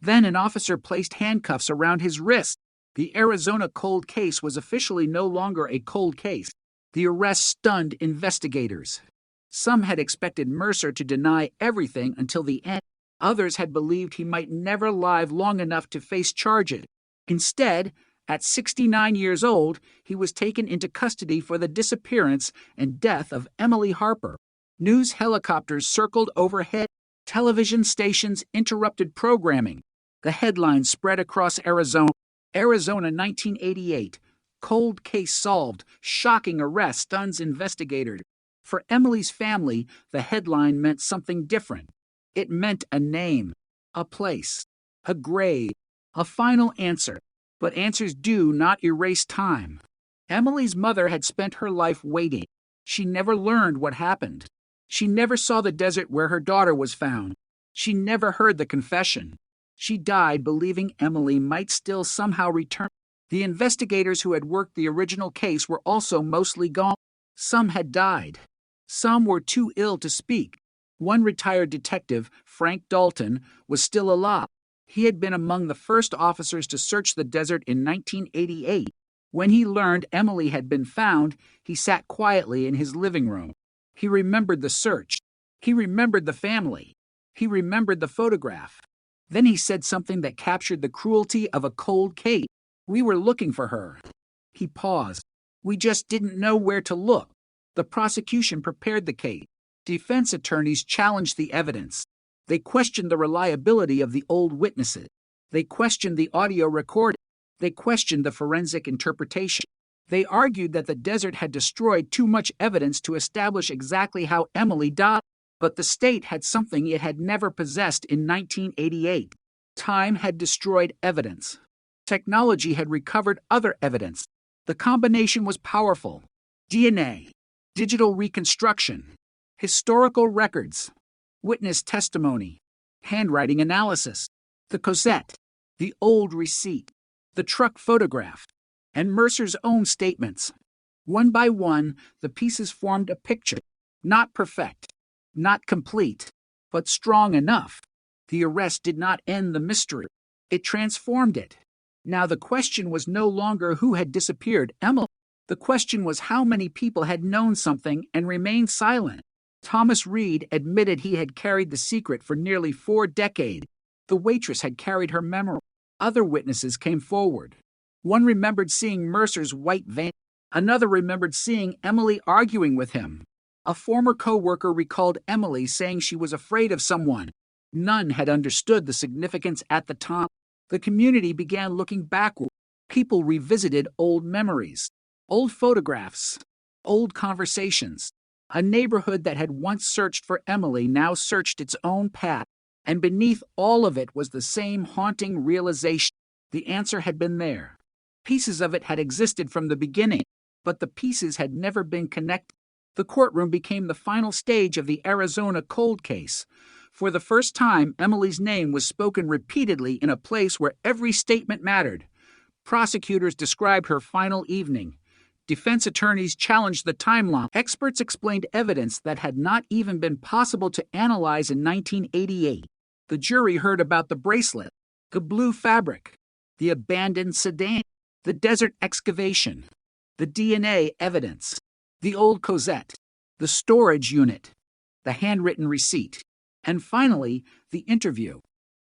Then an officer placed handcuffs around his wrists. The Arizona cold case was officially no longer a cold case. The arrest stunned investigators. Some had expected Mercer to deny everything until the end. Others had believed he might never live long enough to face charges. Instead, at 69 years old, he was taken into custody for the disappearance and death of Emily Harper. News helicopters circled overhead. Television stations interrupted programming. The headlines spread across Arizona. Arizona 1988. Cold case solved. Shocking arrest stuns investigators. For Emily's family, the headline meant something different. It meant a name, a place, a grave, a final answer. But answers do not erase time. Emily's mother had spent her life waiting. She never learned what happened. She never saw the desert where her daughter was found. She never heard the confession. She died believing Emily might still somehow return. The investigators who had worked the original case were also mostly gone. Some had died. Some were too ill to speak. One retired detective, Frank Dalton, was still alive. He had been among the first officers to search the desert in 1988. When he learned Emily had been found, he sat quietly in his living room. He remembered the search. He remembered the family. He remembered the photograph. Then he said something that captured the cruelty of a cold case. "We were looking for her." He paused. "We just didn't know where to look." The prosecution prepared the case. Defense attorneys challenged the evidence. They questioned the reliability of the old witnesses. They questioned the audio recording. They questioned the forensic interpretation. They argued that the desert had destroyed too much evidence to establish exactly how Emily died. But the state had something it had never possessed in 1988. Time had destroyed evidence. Technology had recovered other evidence. The combination was powerful. DNA, digital reconstruction, historical records, witness testimony, handwriting analysis, the Cosette, the old receipt, the truck photograph, and Mercer's own statements. One by one, the pieces formed a picture, not perfect, not complete, but strong enough. The arrest did not end the mystery. It transformed it. Now the question was no longer who had disappeared Emily. The question was how many people had known something and remained silent. Thomas Reed admitted he had carried the secret for nearly 4 decades. The waitress had carried her memory. Other witnesses came forward. One remembered seeing Mercer's white van. Another remembered seeing Emily arguing with him. A former co-worker recalled Emily saying she was afraid of someone. None had understood the significance at the time. The community began looking backward. People revisited old memories, old photographs, old conversations. A neighborhood that had once searched for Emily now searched its own path. And beneath all of it was the same haunting realization. The answer had been there. Pieces of it had existed from the beginning, but the pieces had never been connected. The courtroom became the final stage of the Arizona cold case. For the first time, Emily's name was spoken repeatedly in a place where every statement mattered. Prosecutors described her final evening. Defense attorneys challenged the timeline. Experts explained evidence that had not even been possible to analyze in 1988. The jury heard about the bracelet, the blue fabric, the abandoned sedan, the desert excavation, the DNA evidence, the old Cosette, the storage unit, the handwritten receipt, and finally, the interview.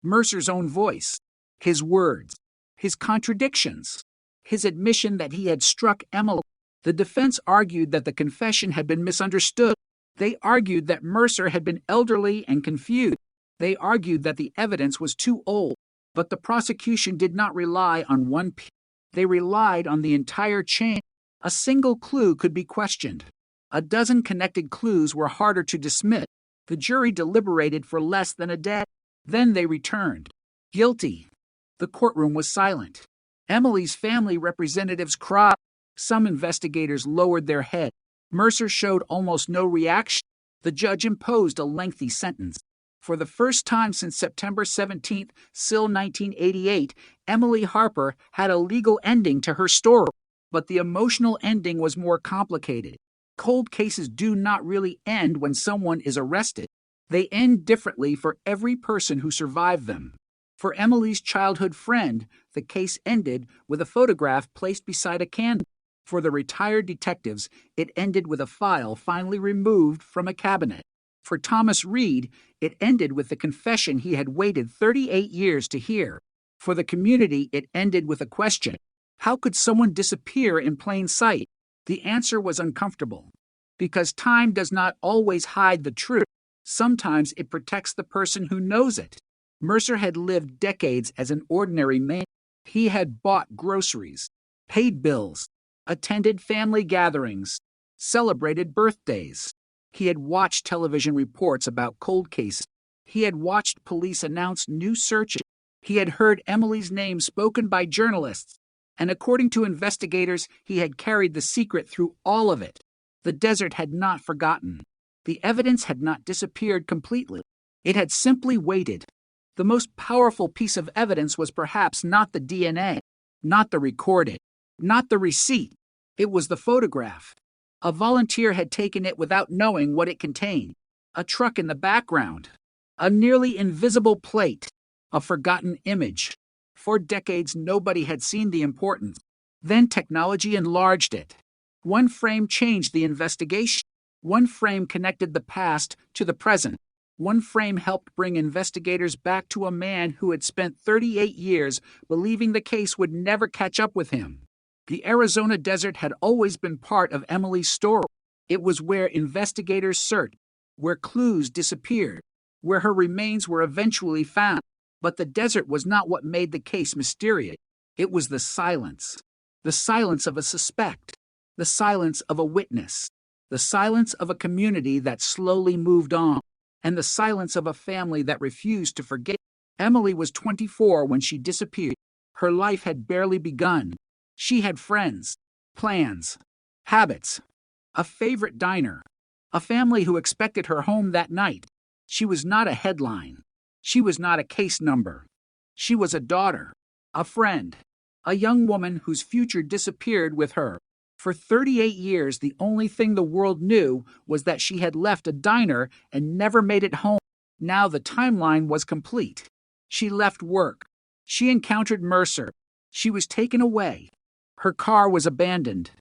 Mercer's own voice, his words, his contradictions, his admission that he had struck Emily. The defense argued that the confession had been misunderstood. They argued that Mercer had been elderly and confused. They argued that the evidence was too old. But the prosecution did not rely on one piece. They relied on the entire chain. A single clue could be questioned. A dozen connected clues were harder to dismiss. The jury deliberated for less than a day. Then they returned. Guilty. The courtroom was silent. Emily's family representatives cried. Some investigators lowered their head. Mercer showed almost no reaction. The judge imposed a lengthy sentence. For the first time since September 17, still 1988, Emily Harper had a legal ending to her story. But the emotional ending was more complicated. Cold cases do not really end when someone is arrested. They end differently for every person who survived them. For Emily's childhood friend, the case ended with a photograph placed beside a candle. For the retired detectives, it ended with a file finally removed from a cabinet. For Thomas Reed, it ended with the confession he had waited 38 years to hear. For the community, it ended with a question. How could someone disappear in plain sight? The answer was uncomfortable. Because time does not always hide the truth. Sometimes it protects the person who knows it. Mercer had lived decades as an ordinary man. He had bought groceries, paid bills, attended family gatherings, celebrated birthdays. He had watched television reports about cold cases. He had watched police announce new searches. He had heard Emily's name spoken by journalists. And according to investigators, he had carried the secret through all of it. The desert had not forgotten. The evidence had not disappeared completely. It had simply waited. The most powerful piece of evidence was perhaps not the DNA, not the recording, not the receipt. It was the photograph. A volunteer had taken it without knowing what it contained. A truck in the background. A nearly invisible plate. A forgotten image. For decades, nobody had seen the importance. Then technology enlarged it. One frame changed the investigation. One frame connected the past to the present. One frame helped bring investigators back to a man who had spent 38 years believing the case would never catch up with him. The Arizona desert had always been part of Emily's story. It was where investigators searched, where clues disappeared, where her remains were eventually found. But the desert was not what made the case mysterious. It was the silence of a suspect, the silence of a witness, the silence of a community that slowly moved on, and the silence of a family that refused to forget. Emily was 24 when she disappeared. Her life had barely begun. She had friends, plans, habits, a favorite diner, a family who expected her home that night. She was not a headline. She was not a case number. She was a daughter, a friend, a young woman whose future disappeared with her. For 38 years, the only thing the world knew was that she had left a diner and never made it home. Now the timeline was complete. She left work. She encountered Mercer. She was taken away. Her car was abandoned.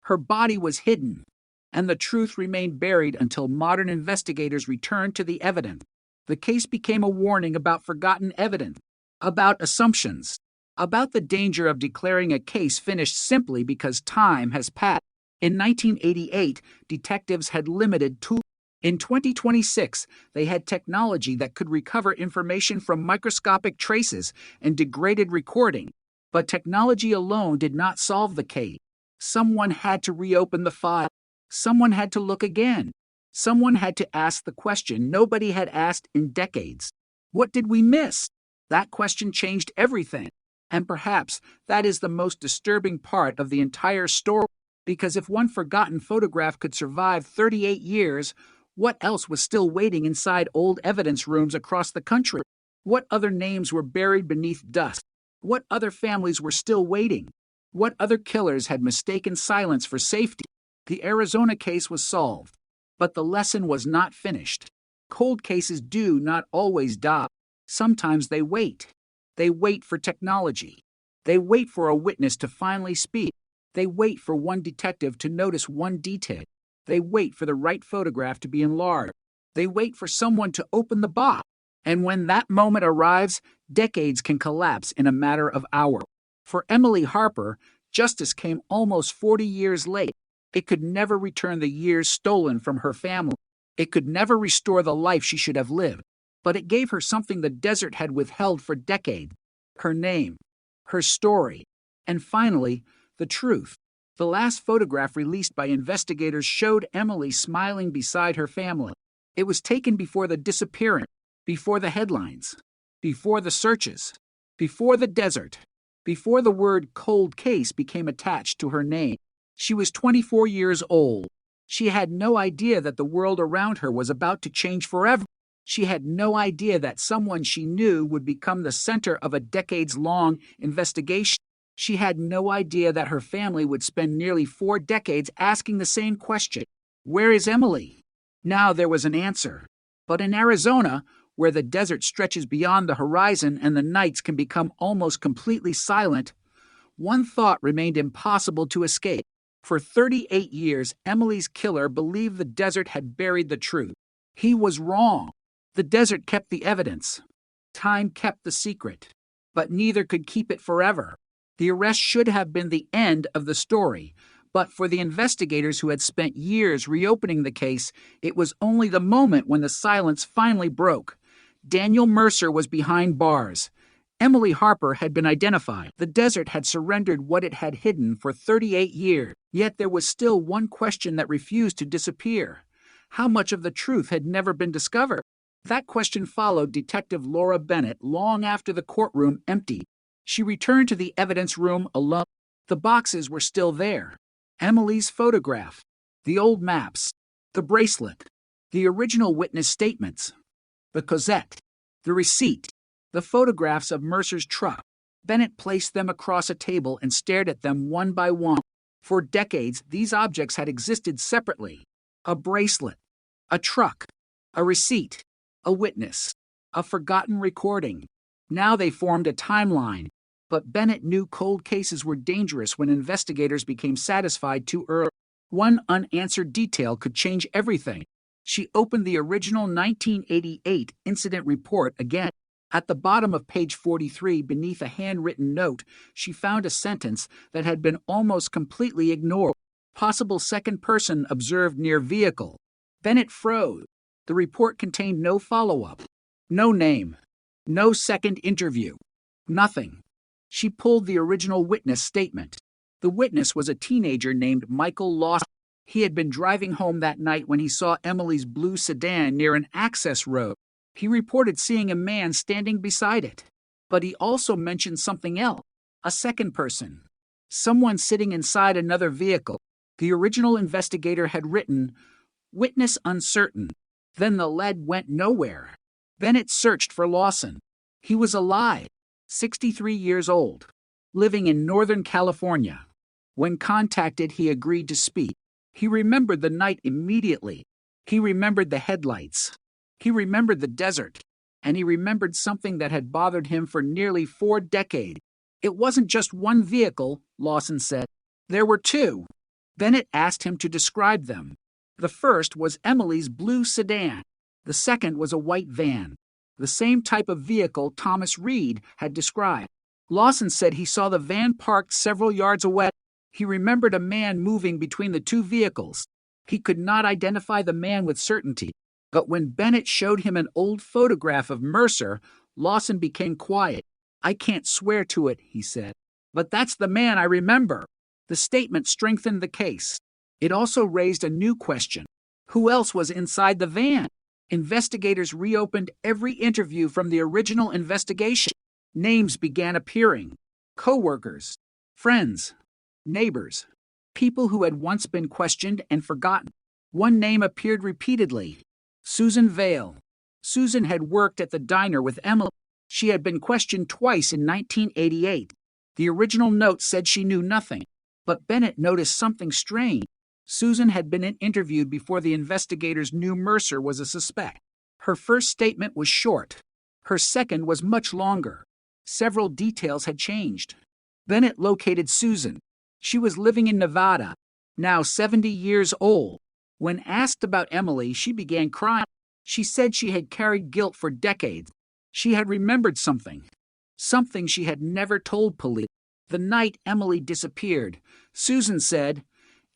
Her body was hidden. And the truth remained buried until modern investigators returned to the evidence. The case became a warning about forgotten evidence, about assumptions, about the danger of declaring a case finished simply because time has passed. In 1988, detectives had limited tools. In 2026, they had technology that could recover information from microscopic traces and degraded recording. But technology alone did not solve the case. Someone had to reopen the file. Someone had to look again. Someone had to ask the question nobody had asked in decades. What did we miss? That question changed everything. And perhaps that is the most disturbing part of the entire story, because if one forgotten photograph could survive 38 years, what else was still waiting inside old evidence rooms across the country? What other names were buried beneath dust? What other families were still waiting? What other killers had mistaken silence for safety? The Arizona case was solved, but the lesson was not finished. Cold cases do not always die. Sometimes they wait. They wait for technology. They wait for a witness to finally speak. They wait for one detective to notice one detail. They wait for the right photograph to be enlarged. They wait for someone to open the box. And when that moment arrives, decades can collapse in a matter of hours. For Emily Harper, justice came almost 40 years late. It could never return the years stolen from her family. It could never restore the life she should have lived. But it gave her something the desert had withheld for decades: her name, her story, and finally, the truth. The last photograph released by investigators showed Emily smiling beside her family. It was taken before the disappearance, before the headlines, before the searches, before the desert, before the word cold case became attached to her name. She was 24 years old. She had no idea that the world around her was about to change forever. She had no idea that someone she knew would become the center of a decades-long investigation. She had no idea that her family would spend nearly 4 decades asking the same question: where is Emily? Now there was an answer. But in Arizona, where the desert stretches beyond the horizon and the nights can become almost completely silent, one thought remained impossible to escape. For 38 years, Emily's killer believed the desert had buried the truth. He was wrong. The desert kept the evidence. Time kept the secret. But neither could keep it forever. The arrest should have been the end of the story, but for the investigators who had spent years reopening the case, it was only the moment when the silence finally broke. Daniel Mercer was behind bars. Emily Harper had been identified. The desert had surrendered what it had hidden for 38 years. Yet there was still one question that refused to disappear. How much of the truth had never been discovered? That question followed Detective Laura Bennett long after the courtroom emptied. She returned to the evidence room alone. The boxes were still there. Emily's photograph, the old maps, the bracelet, the original witness statements, the cassette, the receipt, the photographs of Mercer's truck. Bennett placed them across a table and stared at them one by one. For decades, these objects had existed separately. A bracelet, a truck, a receipt, a witness, a forgotten recording. Now they formed a timeline. But Bennett knew cold cases were dangerous when investigators became satisfied too early. One unanswered detail could change everything. She opened the original 1988 incident report again. At the bottom of page 43, beneath a handwritten note, she found a sentence that had been almost completely ignored. Possible second person observed near vehicle. Bennett froze. The report contained no follow-up, no name, no second interview, nothing. She pulled the original witness statement. The witness was a teenager named Michael Lawson. He had been driving home that night when he saw Emily's blue sedan near an access road. He reported seeing a man standing beside it. But he also mentioned something else, a second person, someone sitting inside another vehicle. The original investigator had written, "Witness uncertain." Then the lead went nowhere. Bennett searched for Lawson. He was alive. 63 years old, living in Northern California. When contacted, he agreed to speak. He remembered the night immediately. He remembered the headlights. He remembered the desert. And he remembered something that had bothered him for nearly 4 decades. It wasn't just one vehicle, Lawson said. There were 2. Bennett asked him to describe them. The first was Emily's blue sedan. The second was a white van. The same type of vehicle Thomas Reed had described. Lawson said he saw the van parked several yards away. He remembered a man moving between the 2 vehicles. He could not identify the man with certainty, but when Bennett showed him an old photograph of Mercer, Lawson became quiet. "I can't swear to it," he said, "but that's the man I remember." The statement strengthened the case. It also raised a new question. Who else was inside the van? Investigators reopened every interview from the original investigation. Names began appearing. Co-workers, friends, neighbors, people who had once been questioned and forgotten. One name appeared repeatedly: Susan Vale. Susan had worked at the diner with Emily. She had been questioned twice in 1988. The original note said she knew nothing, but Bennett noticed something strange. Susan had been interviewed before the investigators knew Mercer was a suspect. Her first statement was short. Her second was much longer. Several details had changed. Bennett located Susan. She was living in Nevada, now 70 years old. When asked about Emily, she began crying. She said she had carried guilt for decades. She had remembered something she had never told police. The night Emily disappeared, Susan said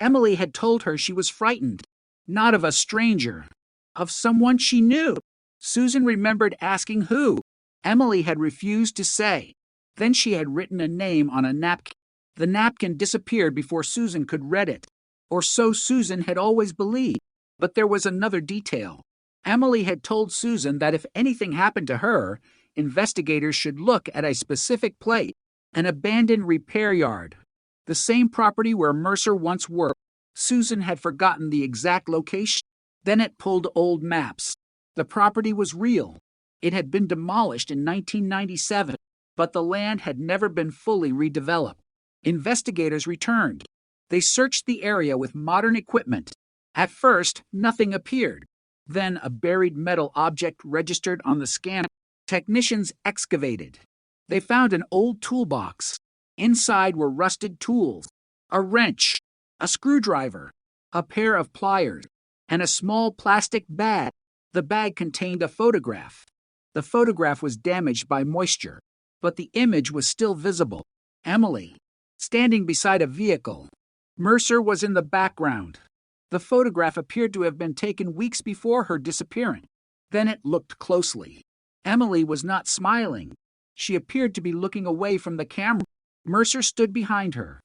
Emily had told her she was frightened, not of a stranger, of someone she knew. Susan remembered asking who. Emily had refused to say. Then she had written a name on a napkin. The napkin disappeared before Susan could read it, or so Susan had always believed. But there was another detail. Emily had told Susan that if anything happened to her, investigators should look at a specific place, an abandoned repair yard, the same property where Mercer once worked. Susan had forgotten the exact location. Bennett pulled old maps. The property was real. It had been demolished in 1997, but the land had never been fully redeveloped. Investigators returned. They searched the area with modern equipment. At first, nothing appeared. Then a buried metal object registered on the scanner. Technicians excavated. They found an old toolbox. Inside were rusted tools, a wrench, a screwdriver, a pair of pliers, and a small plastic bag. The bag contained a photograph. The photograph was damaged by moisture, but the image was still visible. Emily, standing beside a vehicle. Mercer was in the background. The photograph appeared to have been taken weeks before her disappearance. Bennett looked closely. Emily was not smiling. She appeared to be looking away from the camera. Mercer stood behind her.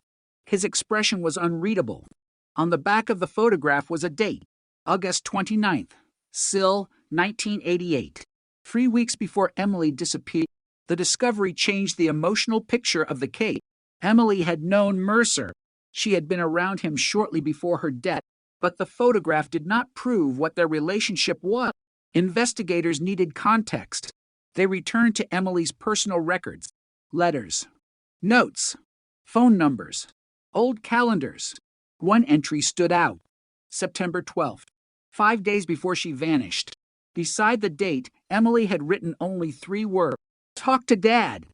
His expression was unreadable. On the back of the photograph was a date, August 29th, Sill, 1988. 3 weeks before Emily disappeared, the discovery changed the emotional picture of the case. Emily had known Mercer. She had been around him shortly before her death, but the photograph did not prove what their relationship was. Investigators needed context. They returned to Emily's personal records, letters, notes, phone numbers, old calendars. One entry stood out, September 12th, 5 days before she vanished. Beside the date, Emily had written only 3 words, "Talk to Dad."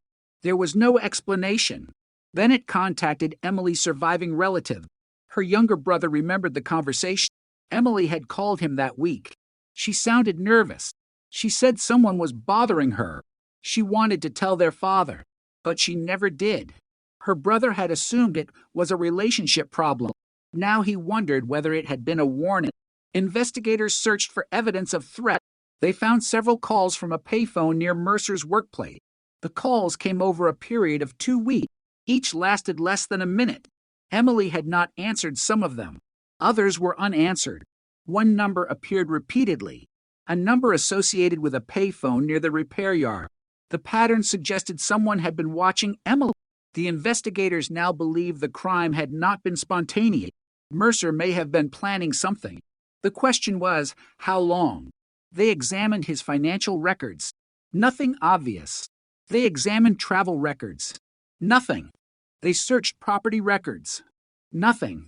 There was no explanation. Bennett contacted Emily's surviving relative. Her younger brother remembered the conversation. Emily had called him that week. She sounded nervous. She said someone was bothering her. She wanted to tell their father, but she never did. Her brother had assumed it was a relationship problem. Now he wondered whether it had been a warning. Investigators searched for evidence of threat. They found several calls from a payphone near Mercer's workplace. The calls came over a period of 2 weeks. Each lasted less than a minute. Emily had not answered some of them. Others were unanswered. One number appeared repeatedly, a number associated with a payphone near the repair yard. The pattern suggested someone had been watching Emily. The investigators now believed the crime had not been spontaneous. Mercer may have been planning something. The question was, how long? They examined his financial records. Nothing obvious. They examined travel records. Nothing. They searched property records. Nothing.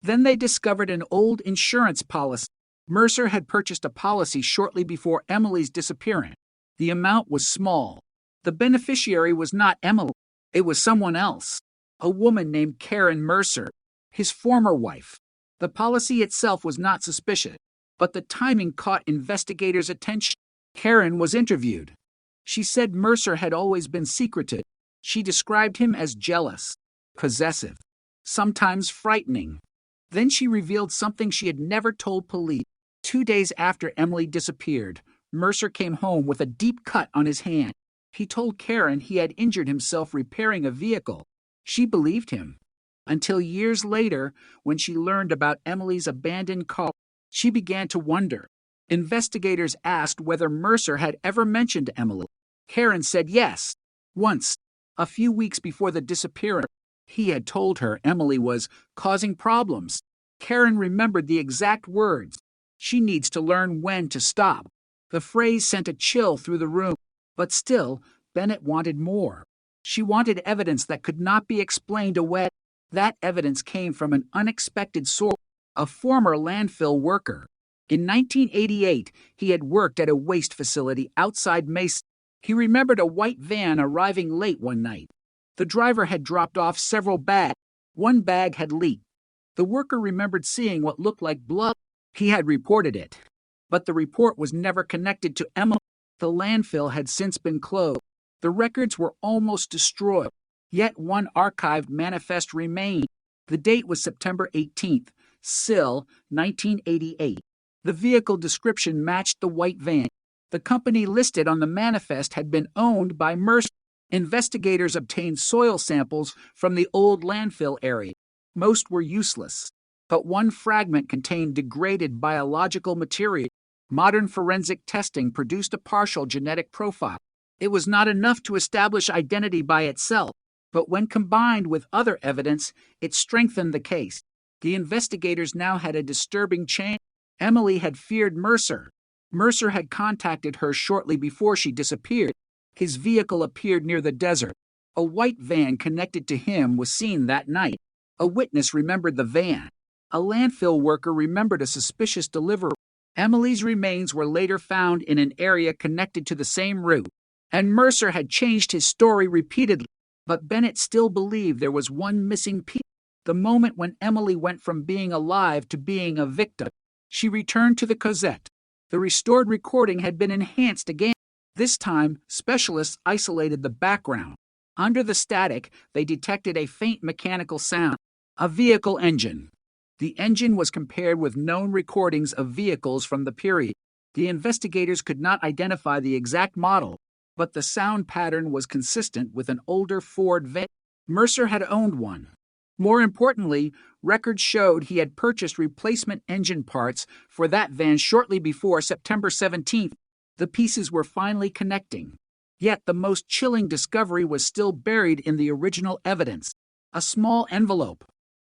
Then they discovered an old insurance policy. Mercer had purchased a policy shortly before Emily's disappearance. The amount was small. The beneficiary was not Emily. It was someone else. A woman named Karen Mercer, his former wife. The policy itself was not suspicious, but the timing caught investigators' attention. Karen was interviewed. She said Mercer had always been secretive. She described him as jealous, possessive, sometimes frightening. Then she revealed something she had never told police. 2 days after Emily disappeared, Mercer came home with a deep cut on his hand. He told Karen he had injured himself repairing a vehicle. She believed him. Until years later, when she learned about Emily's abandoned car, she began to wonder. Investigators asked whether Mercer had ever mentioned Emily. Karen said yes, once, a few weeks before the disappearance. He had told her Emily was causing problems. Karen remembered the exact words. She needs to learn when to stop. The phrase sent a chill through the room, but still, Bennett wanted more. She wanted evidence that could not be explained away. That evidence came from an unexpected source, a former landfill worker. In 1988, he had worked at a waste facility outside Mesa. He remembered a white van arriving late one night. The driver had dropped off several bags. One bag had leaked. The worker remembered seeing what looked like blood. He had reported it. But the report was never connected to Emily. The landfill had since been closed. The records were almost destroyed. Yet one archived manifest remained. The date was September 18th, Sill, 1988. The vehicle description matched the white van. The company listed on the manifest had been owned by Mercer. Investigators obtained soil samples from the old landfill area. Most were useless, but one fragment contained degraded biological material. Modern forensic testing produced a partial genetic profile. It was not enough to establish identity by itself, but when combined with other evidence, it strengthened the case. The investigators now had a disturbing change. Emily had feared Mercer. Mercer had contacted her shortly before she disappeared. His vehicle appeared near the desert. A white van connected to him was seen that night. A witness remembered the van. A landfill worker remembered a suspicious delivery. Emily's remains were later found in an area connected to the same route, and Mercer had changed his story repeatedly. But Bennett still believed there was one missing piece. The moment when Emily went from being alive to being a victim. She returned to the cassette. The restored recording had been enhanced again. This time, specialists isolated the background. Under the static, they detected a faint mechanical sound. A vehicle engine. The engine was compared with known recordings of vehicles from the period. The investigators could not identify the exact model, but the sound pattern was consistent with an older Ford van. Mercer had owned one. More importantly, records showed he had purchased replacement engine parts for that van shortly before September 17th. The pieces were finally connecting. Yet the most chilling discovery was still buried in the original evidence. A small envelope.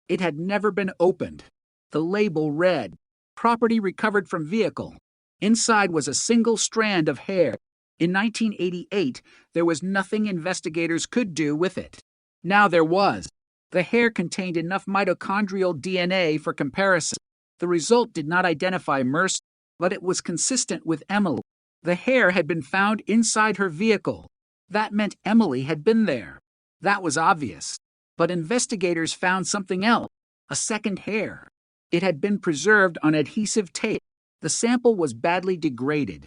It had never been opened. The label read, "Property recovered from vehicle." Inside was a single strand of hair. In 1988, there was nothing investigators could do with it. Now there was. The hair contained enough mitochondrial DNA for comparison. The result did not identify Mercer, but it was consistent with Emily. The hair had been found inside her vehicle. That meant Emily had been there. That was obvious. But investigators found something else, a second hair. It had been preserved on adhesive tape. The sample was badly degraded.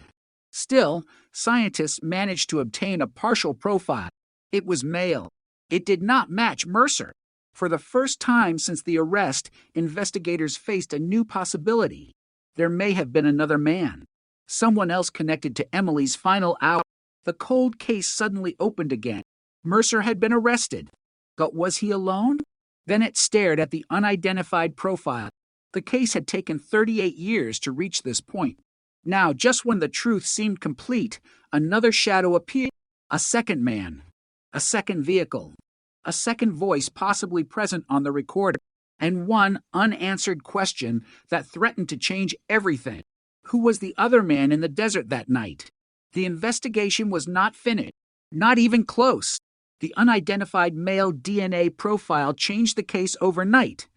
Still, scientists managed to obtain a partial profile. It was male. It did not match Mercer. For the first time since the arrest, investigators faced a new possibility. There may have been another man. Someone else connected to Emily's final hour. The cold case suddenly opened again. Mercer had been arrested. But was he alone? Bennett stared at the unidentified profile. The case had taken 38 years to reach this point. Now, just when the truth seemed complete, another shadow appeared. A second man. A second vehicle. A second voice possibly present on the recorder. And one unanswered question that threatened to change everything. Who was the other man in the desert that night? The investigation was not finished. Not even close. The unidentified male DNA profile changed the case overnight.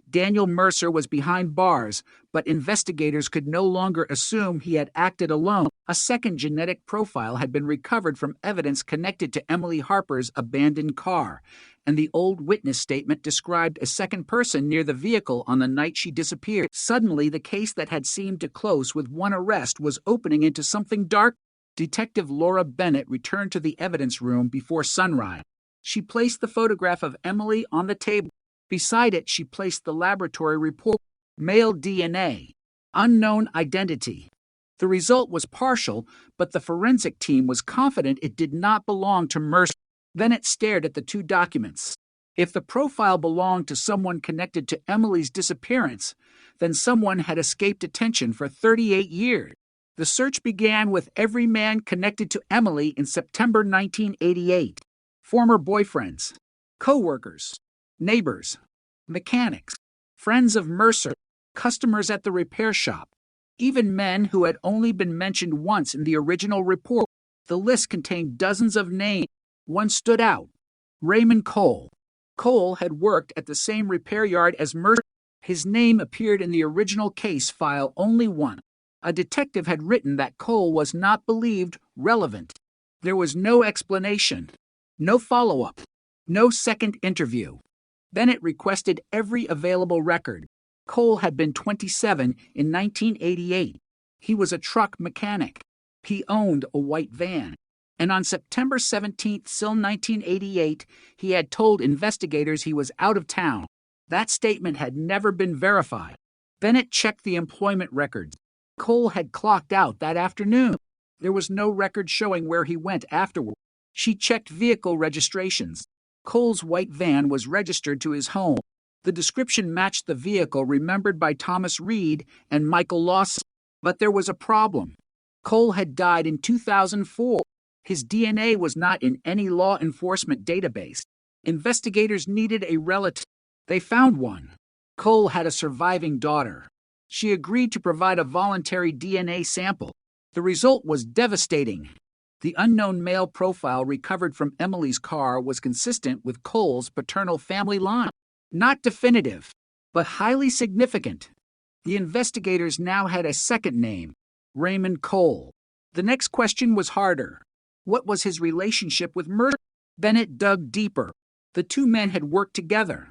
Daniel Mercer was behind bars, but investigators could no longer assume he had acted alone. A second genetic profile had been recovered from evidence connected to Emily Harper's abandoned car, and the old witness statement described a second person near the vehicle on the night she disappeared. Suddenly, the case that had seemed to close with one arrest was opening into something dark. Detective Laura Bennett returned to the evidence room before sunrise. She placed the photograph of Emily on the table. Beside it, she placed the laboratory report. Male DNA. Unknown identity. The result was partial, but the forensic team was confident it did not belong to Mercer. Bennett stared at the two documents. If the profile belonged to someone connected to Emily's disappearance, then someone had escaped detention for 38 years. The search began with every man connected to Emily in September 1988. Former boyfriends, co-workers, neighbors, mechanics, friends of Mercer, customers at the repair shop, even men who had only been mentioned once in the original report. The list contained dozens of names. One stood out: Raymond Cole. Cole had worked at the same repair yard as Mercer. His name appeared in the original case file only once. A detective had written that Cole was not believed relevant. There was no explanation, no follow-up, no second interview. Bennett requested every available record. Cole had been 27 in 1988. He was a truck mechanic. He owned a white van. And on September 17, 1988, he had told investigators he was out of town. That statement had never been verified. Bennett checked the employment records. Cole had clocked out that afternoon. There was no record showing where he went afterward. She checked vehicle registrations. Cole's white van was registered to his home. The description matched the vehicle remembered by Thomas Reed and Michael Lawson. But there was a problem. Cole had died in 2004. His DNA was not in any law enforcement database. Investigators needed a relative. They found one. Cole had a surviving daughter. She agreed to provide a voluntary DNA sample. The result was devastating. The unknown male profile recovered from Emily's car was consistent with Cole's paternal family line. Not definitive, but highly significant. The investigators now had a second name: Raymond Cole. The next question was harder. What was his relationship with Mercer? Bennett dug deeper. The two men had worked together.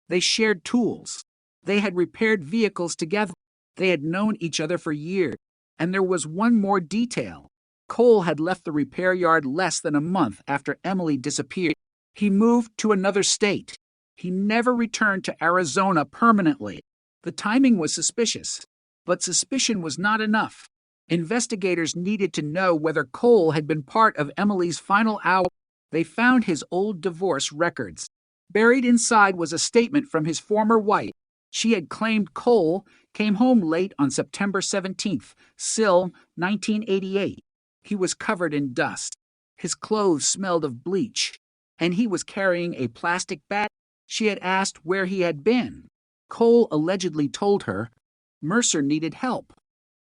They shared tools. They had repaired vehicles together. They had known each other for years. And there was one more detail. Cole had left the repair yard less than a month after Emily disappeared. He moved to another state. He never returned to Arizona permanently. The timing was suspicious, but suspicion was not enough. Investigators needed to know whether Cole had been part of Emily's final hour. They found his old divorce records. Buried inside was a statement from his former wife. She had claimed Cole came home late on September 17th, Sill, 1988. He was covered in dust. His clothes smelled of bleach, and he was carrying a plastic bag. She had asked where he had been. Cole allegedly told her Mercer needed help.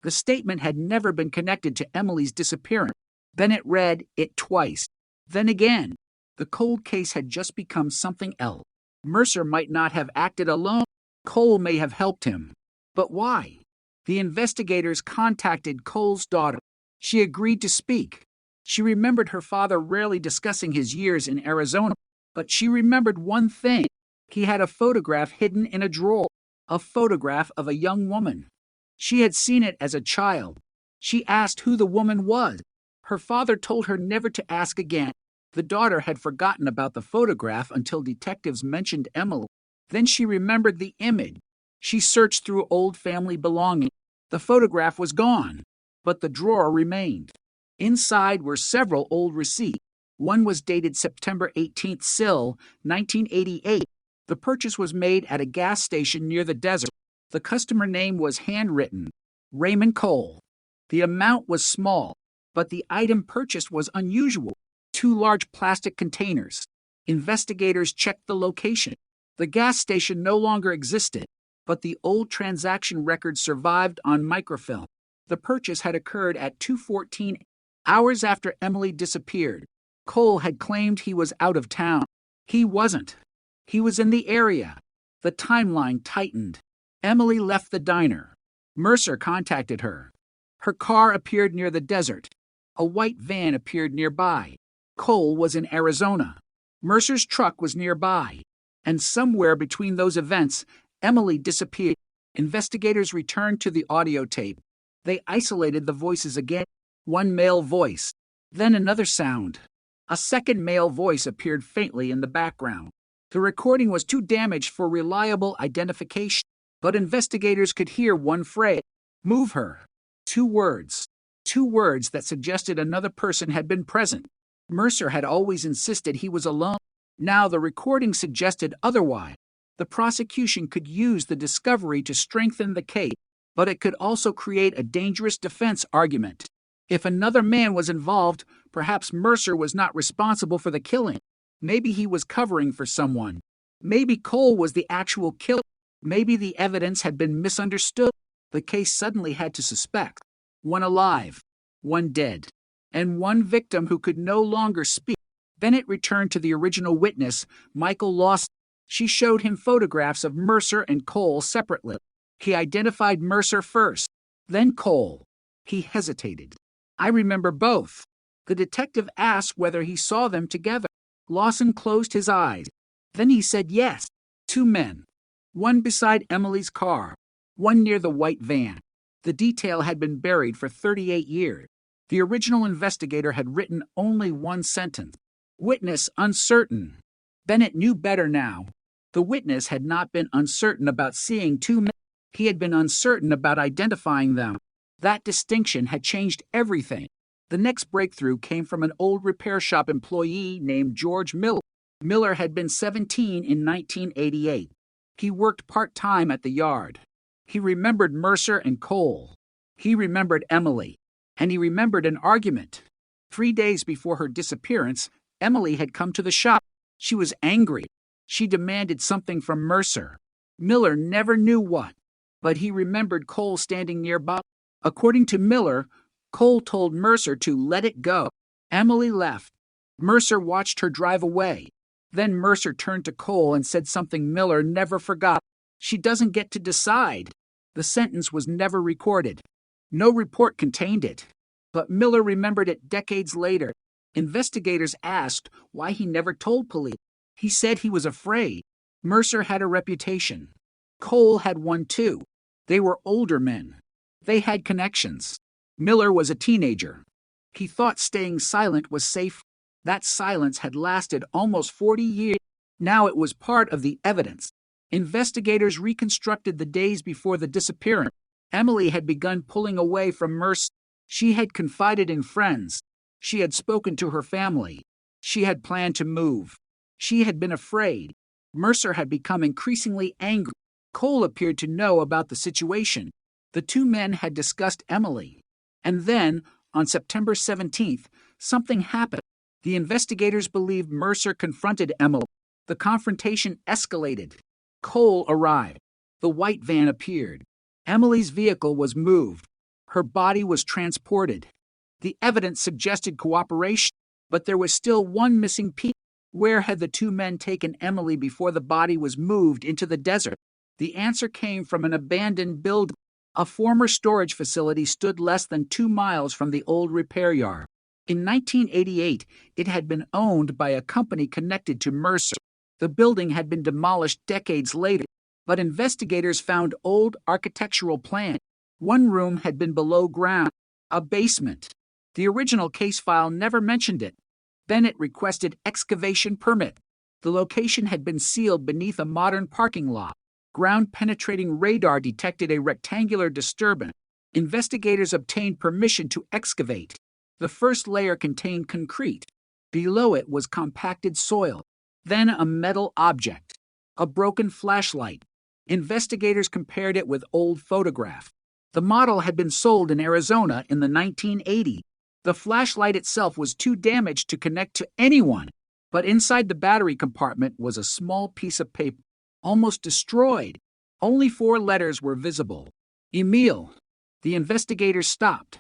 The statement had never been connected to Emily's disappearance. Bennett read it twice. Then again. The cold case had just become something else. Mercer might not have acted alone. Cole may have helped him. But why? The investigators contacted Cole's daughter. She agreed to speak. She remembered her father rarely discussing his years in Arizona, but she remembered one thing. He had a photograph hidden in a drawer, a photograph of a young woman. She had seen it as a child. She asked who the woman was. Her father told her never to ask again. The daughter had forgotten about the photograph until detectives mentioned Emily. Then she remembered the image. She searched through old family belongings. The photograph was gone, but the drawer remained. Inside were several old receipts. One was dated September 18th, Sill, 1988. The purchase was made at a gas station near the desert. The customer name was handwritten: Raymond Cole. The amount was small, but the item purchased was unusual: 2 large plastic containers. Investigators checked the location. The gas station no longer existed, but the old transaction record survived on microfilm. The purchase had occurred at 2:14 hours after Emily disappeared. Cole had claimed he was out of town. He wasn't. He was in the area. The timeline tightened. Emily left the diner. Mercer contacted her. Her car appeared near the desert. A white van appeared nearby. Cole was in Arizona. Mercer's truck was nearby. And somewhere between those events, Emily disappeared. Investigators returned to the audio tape. They isolated the voices again. One male voice. Then another sound. A second male voice appeared faintly in the background. The recording was too damaged for reliable identification, but investigators could hear one phrase: "Move her." 2 words. 2 words that suggested another person had been present. Mercer had always insisted he was alone. Now the recording suggested otherwise. The prosecution could use the discovery to strengthen the case, but it could also create a dangerous defense argument. If another man was involved, perhaps Mercer was not responsible for the killing. Maybe he was covering for someone. Maybe Cole was the actual killer. Maybe the evidence had been misunderstood. The case suddenly had to suspect: one alive, one dead. and one victim who could no longer speak. Bennett returned to the original witness, Michael Lawson. She showed him photographs of Mercer and Cole separately. He identified Mercer first, then Cole. He hesitated. "I remember both." The detective asked whether he saw them together. Lawson closed his eyes. Then he said yes. 2 men. One beside Emily's car, one near the white van. The detail had been buried for 38 years. The original investigator had written only one sentence. Witness uncertain. Bennett knew better now. The witness had not been uncertain about seeing 2 men. He had been uncertain about identifying them. That distinction had changed everything. The next breakthrough came from an old repair shop employee named George Miller. Miller had been 17 in 1988. He worked part-time at the yard. He remembered Mercer and Cole. He remembered Emily. And he remembered an argument. 3 days before her disappearance, Emily had come to the shop. She was angry. She demanded something from Mercer. Miller never knew what, but he remembered Cole standing nearby. According to Miller, Cole told Mercer to let it go. Emily left. Mercer watched her drive away. Then Mercer turned to Cole and said something Miller never forgot. "She doesn't get to decide." The sentence was never recorded. No report contained it. But Miller remembered it decades later. Investigators asked why he never told police. He said he was afraid. Mercer had a reputation. Cole had one too. They were older men. They had connections. Miller was a teenager. He thought staying silent was safe. That silence had lasted almost 40 years. Now it was part of the evidence. Investigators reconstructed the days before the disappearance. Emily had begun pulling away from Mercer. She had confided in friends. She had spoken to her family. She had planned to move. She had been afraid. Mercer had become increasingly angry. Cole appeared to know about the situation. The 2 men had discussed Emily. And then, on September 17th, something happened. The investigators believed Mercer confronted Emily. The confrontation escalated. Cole arrived. The white van appeared. Emily's vehicle was moved. Her body was transported. The evidence suggested cooperation, but there was still one missing piece. Where had the 2 men taken Emily before the body was moved into the desert? The answer came from an abandoned building. A former storage facility stood less than 2 miles from the old repair yard. In 1988, it had been owned by a company connected to Mercer. The building had been demolished decades later, but investigators found old architectural plans. One room had been below ground, a basement. The original case file never mentioned it. Bennett requested excavation permit. The location had been sealed beneath a modern parking lot. Ground-penetrating radar detected a rectangular disturbance. Investigators obtained permission to excavate. The first layer contained concrete. Below it was compacted soil. Then a metal object, a broken flashlight. Investigators compared it with old photographs. The model had been sold in Arizona in the 1980s. The flashlight itself was too damaged to connect to anyone, but inside the battery compartment was a small piece of paper, almost destroyed. Only 4 letters were visible. Emile. The investigators stopped.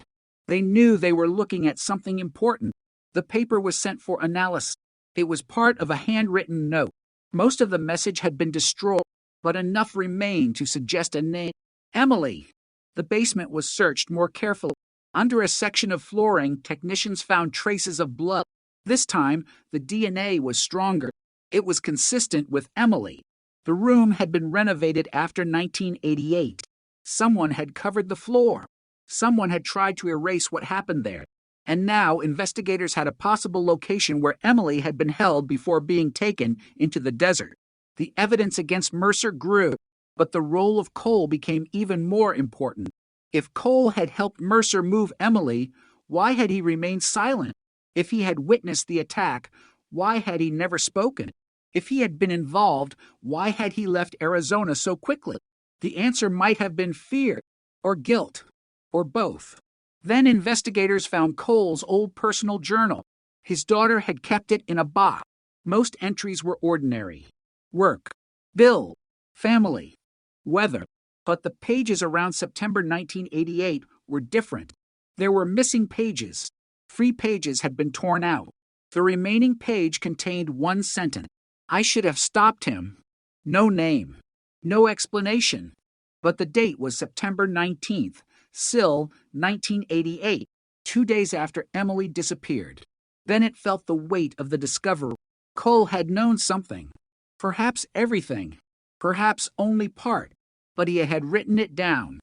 They knew they were looking at something important. The paper was sent for analysis. It was part of a handwritten note. Most of the message had been destroyed, but enough remained to suggest a name. Emily. The basement was searched more carefully. Under a section of flooring, technicians found traces of blood. This time, the DNA was stronger. It was consistent with Emily. The room had been renovated after 1988. Someone had covered the floor. Someone had tried to erase what happened there. And now investigators had a possible location where Emily had been held before being taken into the desert. The evidence against Mercer grew, but the role of Cole became even more important. If Cole had helped Mercer move Emily, why had he remained silent? If he had witnessed the attack, why had he never spoken? If he had been involved, why had he left Arizona so quickly? The answer might have been fear, or guilt, or both. Then investigators found Cole's old personal journal. His daughter had kept it in a box. Most entries were ordinary. Work, bill, family, weather. But the pages around September 1988 were different. There were missing pages. 3 pages had been torn out. The remaining page contained one sentence. I should have stopped him. No name. No explanation. But the date was September 19th, Sill, 1988, 2 days after Emily disappeared. Bennett felt the weight of the discovery. Cole had known something. Perhaps everything. Perhaps only part. But he had written it down.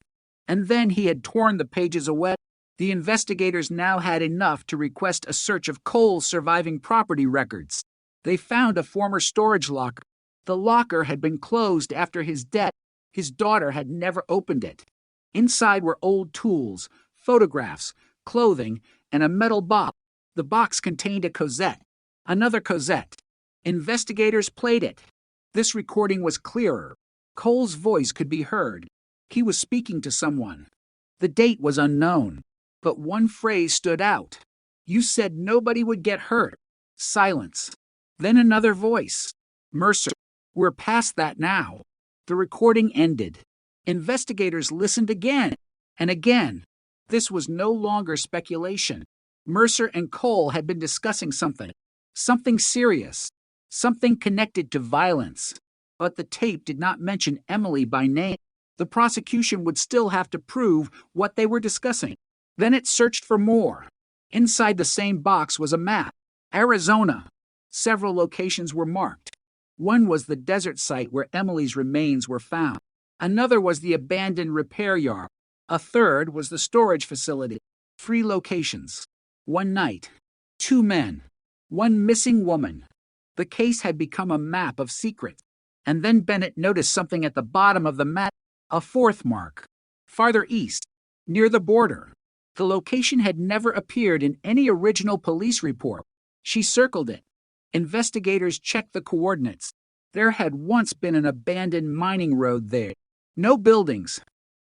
And then he had torn the pages away. The investigators now had enough to request a search of Cole's surviving property records. They found a former storage locker. The locker had been closed after his death. His daughter had never opened it. Inside were old tools, photographs, clothing, and a metal box. The box contained a cassette. Another cassette. Investigators played it. This recording was clearer. Cole's voice could be heard. He was speaking to someone. The date was unknown, but one phrase stood out. You said nobody would get hurt. Silence. Then another voice. Mercer. We're past that now. The recording ended. Investigators listened again and again. This was no longer speculation. Mercer and Cole had been discussing something serious, something connected to violence. But the tape did not mention Emily by name. The prosecution would still have to prove what they were discussing. Then it searched for more. Inside the same box was a map. Arizona. Several locations were marked. One was the desert site where Emily's remains were found. Another was the abandoned repair yard. A third was the storage facility. 3 locations. One night. 2 men. 1 missing woman. The case had become a map of secrets. And then Bennett noticed something at the bottom of the map. A 4th mark. Farther east. Near the border. The location had never appeared in any original police report. She circled it. Investigators checked the coordinates. There had once been an abandoned mining road there. No buildings.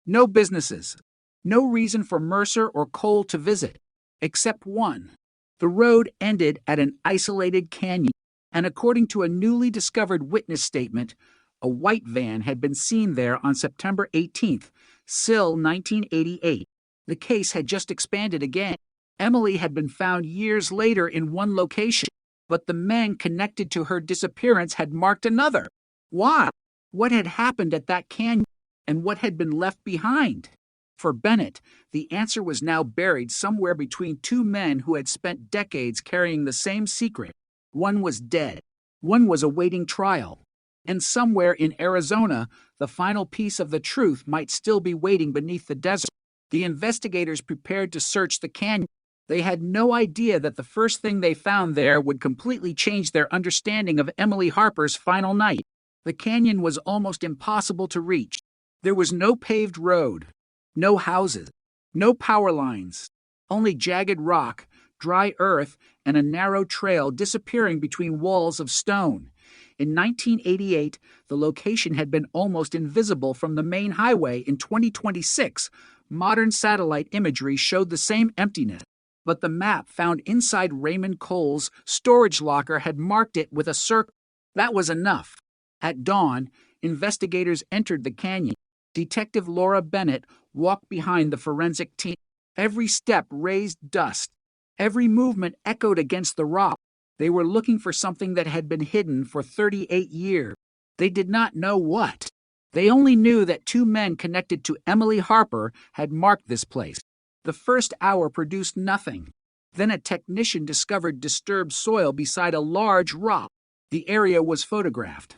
No businesses. No reason for Mercer or Cole to visit. Except one. The road ended at an isolated canyon. And according to a newly discovered witness statement, a white van had been seen there on September 18th, Sill, 1988. The case had just expanded again. Emily had been found years later in one location, but the men connected to her disappearance had marked another. Why? What had happened at that canyon, and what had been left behind? For Bennett, the answer was now buried somewhere between 2 men who had spent decades carrying the same secret. One was dead. One was awaiting trial. And somewhere in Arizona, the final piece of the truth might still be waiting beneath the desert. The investigators prepared to search the canyon. They had no idea that the first thing they found there would completely change their understanding of Emily Harper's final night. The canyon was almost impossible to reach. There was no paved road, no houses, no power lines, only jagged rock, dry earth, and a narrow trail disappearing between walls of stone. In 1988, the location had been almost invisible from the main highway. In 2026, modern satellite imagery showed the same emptiness, but the map found inside Raymond Cole's storage locker had marked it with a circle. That was enough. At dawn, investigators entered the canyon. Detective Laura Bennett walked behind the forensic team. Every step raised dust. Every movement echoed against the rock. They were looking for something that had been hidden for 38 years. They did not know what. They only knew that 2 men connected to Emily Harper had marked this place. The first hour produced nothing. Then a technician discovered disturbed soil beside a large rock. The area was photographed.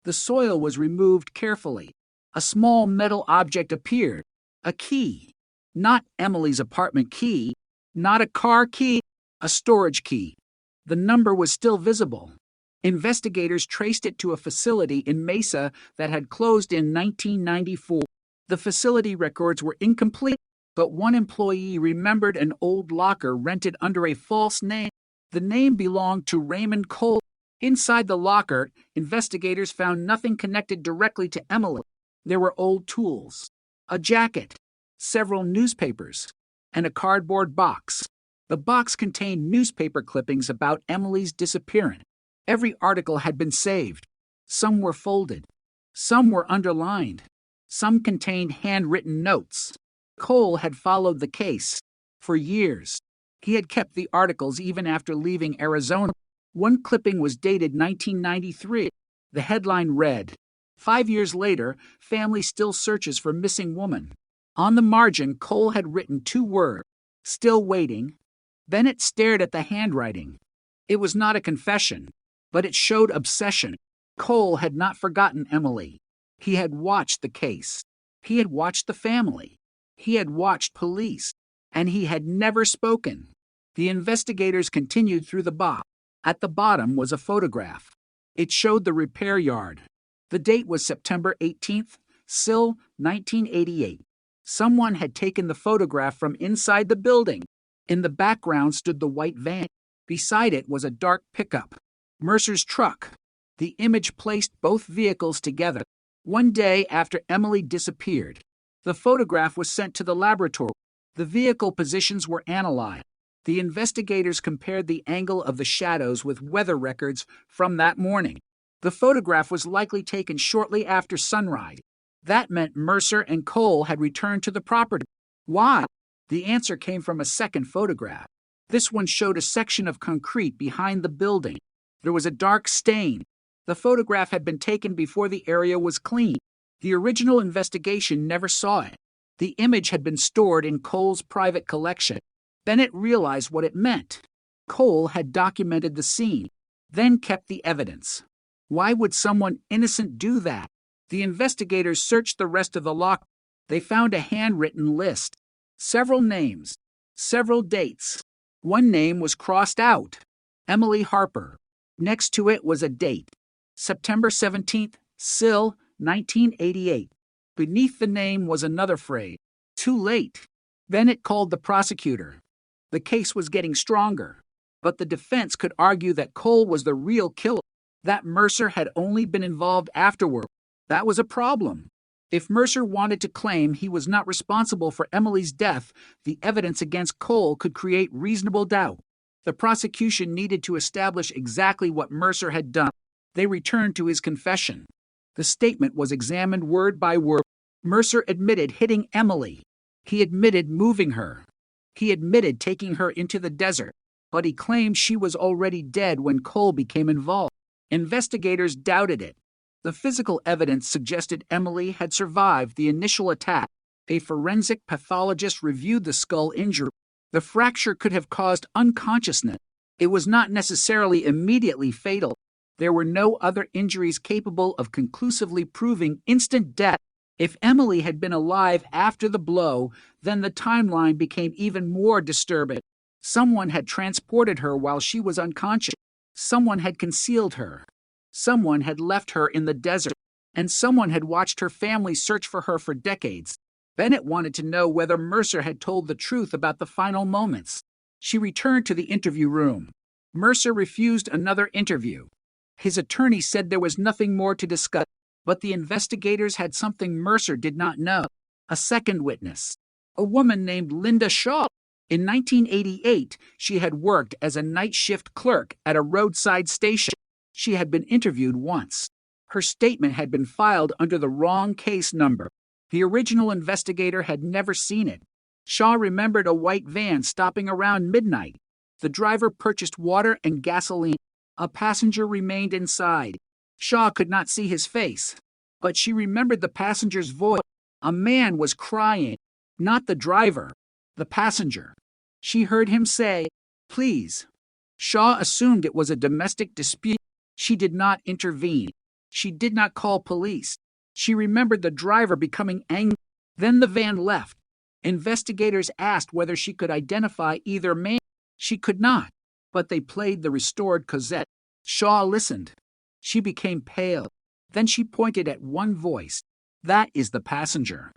The soil was removed carefully. A small metal object appeared. A key. Not Emily's apartment key. Not a car key. A storage key. The number was still visible. Investigators traced it to a facility in Mesa that had closed in 1994. The facility records were incomplete, but one employee remembered an old locker rented under a false name. The name belonged to Raymond Cole. Inside the locker, investigators found nothing connected directly to Emily. There were old tools, a jacket, several newspapers, and a cardboard box. The box contained newspaper clippings about Emily's disappearance. Every article had been saved. Some were folded. Some were underlined. Some contained handwritten notes. Cole had followed the case for years. He had kept the articles even after leaving Arizona. One clipping was dated 1993. The headline read, "5 years later, family still searches for missing woman." On the margin, Cole had written 2 words, "Still waiting." Bennett stared at the handwriting. It was not a confession, but it showed obsession. Cole had not forgotten Emily. He had watched the case. He had watched the family. He had watched police. And he had never spoken. The investigators continued through the box. At the bottom was a photograph. It showed the repair yard. The date was September 18th, Sill, 1988. Someone had taken the photograph from inside the building. In the background stood the white van. Beside it was a dark pickup. Mercer's truck. The image placed both vehicles together. One day after Emily disappeared, the photograph was sent to the laboratory. The vehicle positions were analyzed. The investigators compared the angle of the shadows with weather records from that morning. The photograph was likely taken shortly after sunrise. That meant Mercer and Cole had returned to the property. Why? The answer came from a second photograph. This one showed a section of concrete behind the building. There was a dark stain. The photograph had been taken before the area was cleaned. The original investigation never saw it. The image had been stored in Cole's private collection. Bennett realized what it meant. Cole had documented the scene, then kept the evidence. Why would someone innocent do that? The investigators searched the rest of the locker. They found a handwritten list. Several names. Several dates. One name was crossed out. Emily Harper. Next to it was a date. September 17th, Sill, 1988. Beneath the name was another phrase. Too late. Bennett called the prosecutor. The case was getting stronger, but the defense could argue that Cole was the real killer, that Mercer had only been involved afterward. That was a problem. If Mercer wanted to claim he was not responsible for Emily's death, the evidence against Cole could create reasonable doubt. The prosecution needed to establish exactly what Mercer had done. They returned to his confession. The statement was examined word by word. Mercer admitted hitting Emily. He admitted moving her. He admitted taking her into the desert, but he claimed she was already dead when Cole became involved. Investigators doubted it. The physical evidence suggested Emily had survived the initial attack. A forensic pathologist reviewed the skull injury. The fracture could have caused unconsciousness. It was not necessarily immediately fatal. There were no other injuries capable of conclusively proving instant death. If Emily had been alive after the blow, then the timeline became even more disturbing. Someone had transported her while she was unconscious. Someone had concealed her. Someone had left her in the desert. And someone had watched her family search for her for decades. Bennett wanted to know whether Mercer had told the truth about the final moments. She returned to the interview room. Mercer refused another interview. His attorney said there was nothing more to discuss. But the investigators had something Mercer did not know. A second witness. A woman named Linda Shaw. In 1988, she had worked as a night shift clerk at a roadside station. She had been interviewed once. Her statement had been filed under the wrong case number. The original investigator had never seen it. Shaw remembered a white van stopping around midnight. The driver purchased water and gasoline. A passenger remained inside. Shaw could not see his face, but she remembered the passenger's voice. A man was crying, not the driver, the passenger. She heard him say, "Please." Shaw assumed it was a domestic dispute. She did not intervene. She did not call police. She remembered the driver becoming angry. Then the van left. Investigators asked whether she could identify either man. She could not, but they played the restored cassette. Shaw listened. She became pale. Then she pointed at one voice. "That is the passenger."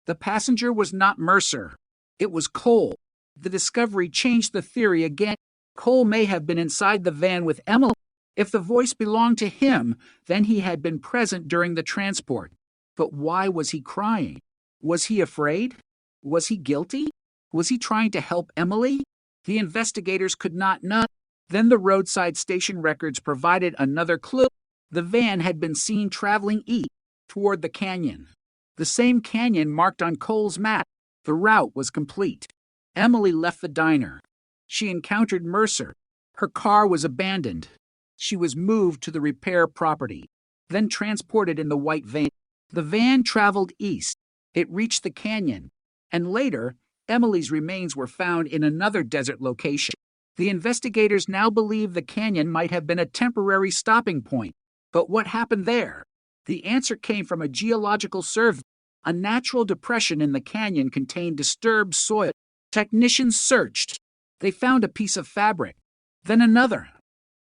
The passenger was not Mercer. It was Cole. The discovery changed the theory again. Cole may have been inside the van with Emily. If the voice belonged to him, then he had been present during the transport. But why was he crying? Was he afraid? Was he guilty? Was he trying to help Emily? The investigators could not know. Then the roadside station records provided another clue. The van had been seen traveling east, toward the canyon. The same canyon marked on Cole's map. The route was complete. Emily left the diner. She encountered Mercer. Her car was abandoned. She was moved to the repair property, then transported in the white van. The van traveled east. It reached the canyon, and later, Emily's remains were found in another desert location. The investigators now believe the canyon might have been a temporary stopping point. But what happened there? The answer came from a geological survey. A natural depression in the canyon contained disturbed soil. Technicians searched. They found a piece of fabric, then another,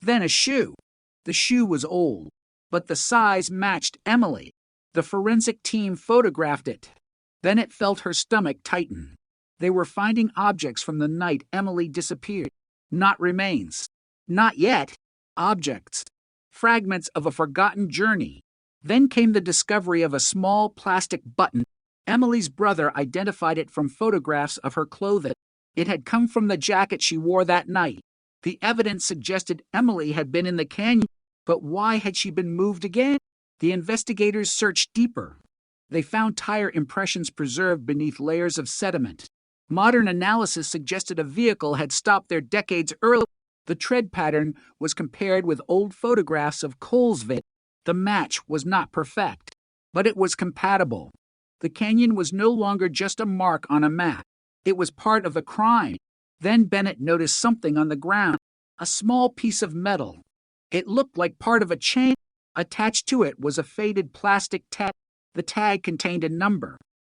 then a shoe. The shoe was old, but the size matched Emily. The forensic team photographed it. Then it felt her stomach tighten. They were finding objects from the night Emily disappeared. Not remains. Not yet. Objects. Fragments of a forgotten journey. Then came the discovery of a small plastic button. Emily's brother identified it from photographs of her clothing. It had come from the jacket she wore that night. The evidence suggested Emily had been in the canyon, but why had she been moved again? The investigators searched deeper. They found tire impressions preserved beneath layers of sediment. Modern analysis suggested a vehicle had stopped there decades earlier. The tread pattern was compared with old photographs of Colesville. The match was not perfect, but it was compatible. The canyon was no longer just a mark on a map. It was part of the crime. Then Bennett noticed something on the ground, a small piece of metal. It looked like part of a chain. Attached to it was a faded plastic tag. The tag contained a number.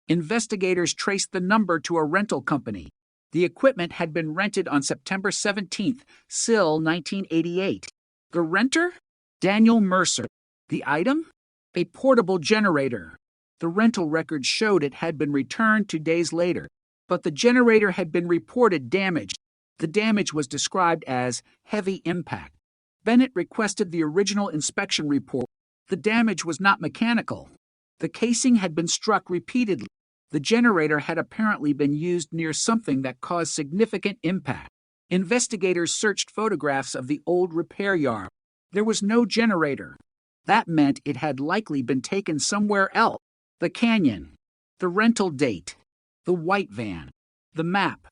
Investigators traced the number to a rental company. The equipment had been rented on September 17th, Sill, 1988. The renter? Daniel Mercer. The item? A portable generator. The rental record showed it had been returned 2 days later, but the generator had been reported damaged. The damage was described as heavy impact. Bennett requested the original inspection report. The damage was not mechanical. The casing had been struck repeatedly. The generator had apparently been used near something that caused significant impact. Investigators searched photographs of the old repair yard. There was no generator. That meant it had likely been taken somewhere else. The canyon, the rental date, the white van, the map,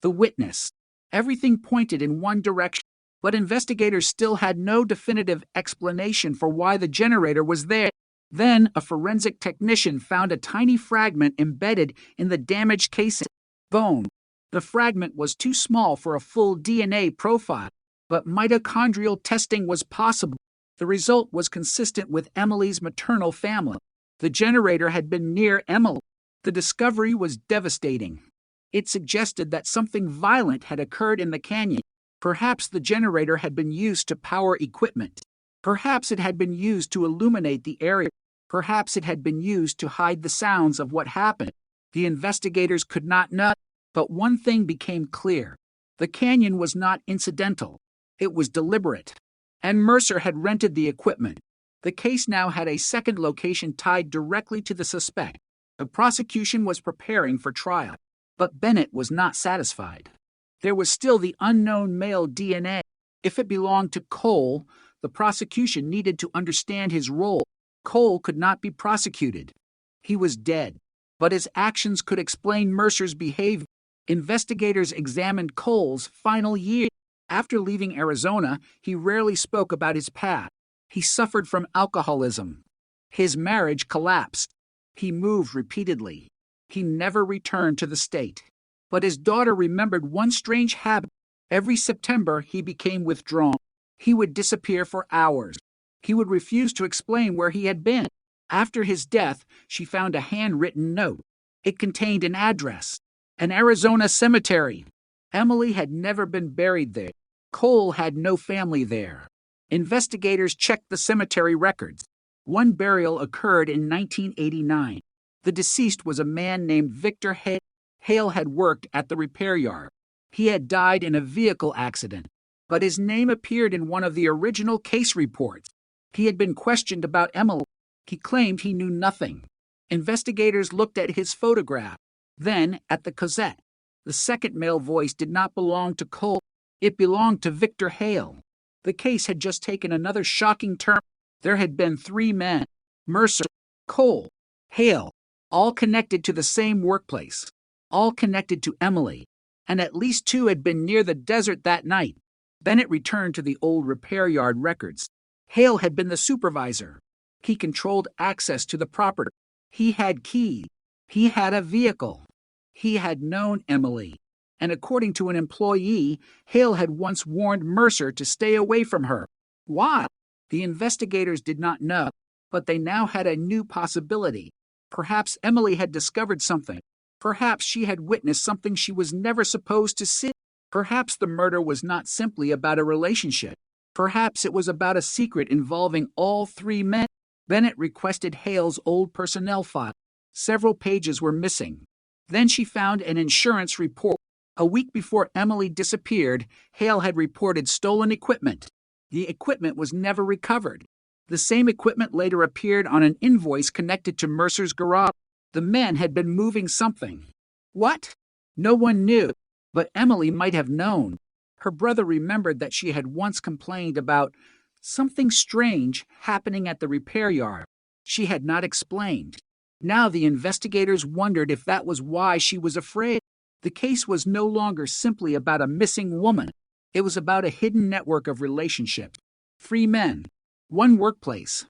the witness. Everything pointed in one direction, but investigators still had no definitive explanation for why the generator was there. Then a forensic technician found a tiny fragment embedded in the damaged casing. Bone. The fragment was too small for a full DNA profile, but mitochondrial testing was possible. The result was consistent with Emily's maternal family. The generator had been near Emily. The discovery was devastating. It suggested that something violent had occurred in the canyon. Perhaps the generator had been used to power equipment. Perhaps it had been used to illuminate the area. Perhaps it had been used to hide the sounds of what happened. The investigators could not know, but one thing became clear. The canyon was not incidental. It was deliberate. And Mercer had rented the equipment. The case now had a second location tied directly to the suspect. The prosecution was preparing for trial, but Bennett was not satisfied. There was still the unknown male DNA. If it belonged to Cole, the prosecution needed to understand his role. Cole could not be prosecuted. He was dead, but his actions could explain Mercer's behavior. Investigators examined Cole's final year. After leaving Arizona, he rarely spoke about his past. He suffered from alcoholism. His marriage collapsed. He moved repeatedly. He never returned to the state. But his daughter remembered one strange habit. Every September, he became withdrawn. He would disappear for hours. He would refuse to explain where he had been. After his death, she found a handwritten note. It contained an address, an Arizona cemetery. Emily had never been buried there. Cole had no family there. Investigators checked the cemetery records. One burial occurred in 1989. The deceased was a man named Victor Hale. Hale had worked at the repair yard. He had died in a vehicle accident, but his name appeared in one of the original case reports. He had been questioned about Emily. He claimed he knew nothing. Investigators looked at his photograph, then at the cassette. The second male voice did not belong to Cole. It belonged to Victor Hale. The case had just taken another shocking turn. There had been 3 men, Mercer, Cole, Hale, all connected to the same workplace, all connected to Emily. and at least 2 had been near the desert that night. Bennett returned to the old repair yard records. Hale had been the supervisor. He controlled access to the property. He had keys. He had a vehicle. He had known Emily. And according to an employee, Hale had once warned Mercer to stay away from her. Why? The investigators did not know, but they now had a new possibility. Perhaps Emily had discovered something. Perhaps she had witnessed something she was never supposed to see. Perhaps the murder was not simply about a relationship. Perhaps it was about a secret involving all 3 men. Bennett requested Hale's old personnel file. Several pages were missing. Then she found an insurance report. A week before Emily disappeared, Hale had reported stolen equipment. The equipment was never recovered. The same equipment later appeared on an invoice connected to Mercer's garage. The men had been moving something. What? No one knew, but Emily might have known. Her brother remembered that she had once complained about something strange happening at the repair yard. She had not explained. Now the investigators wondered if that was why she was afraid. The case was no longer simply about a missing woman. It was about a hidden network of relationships. 3 men, 1 workplace,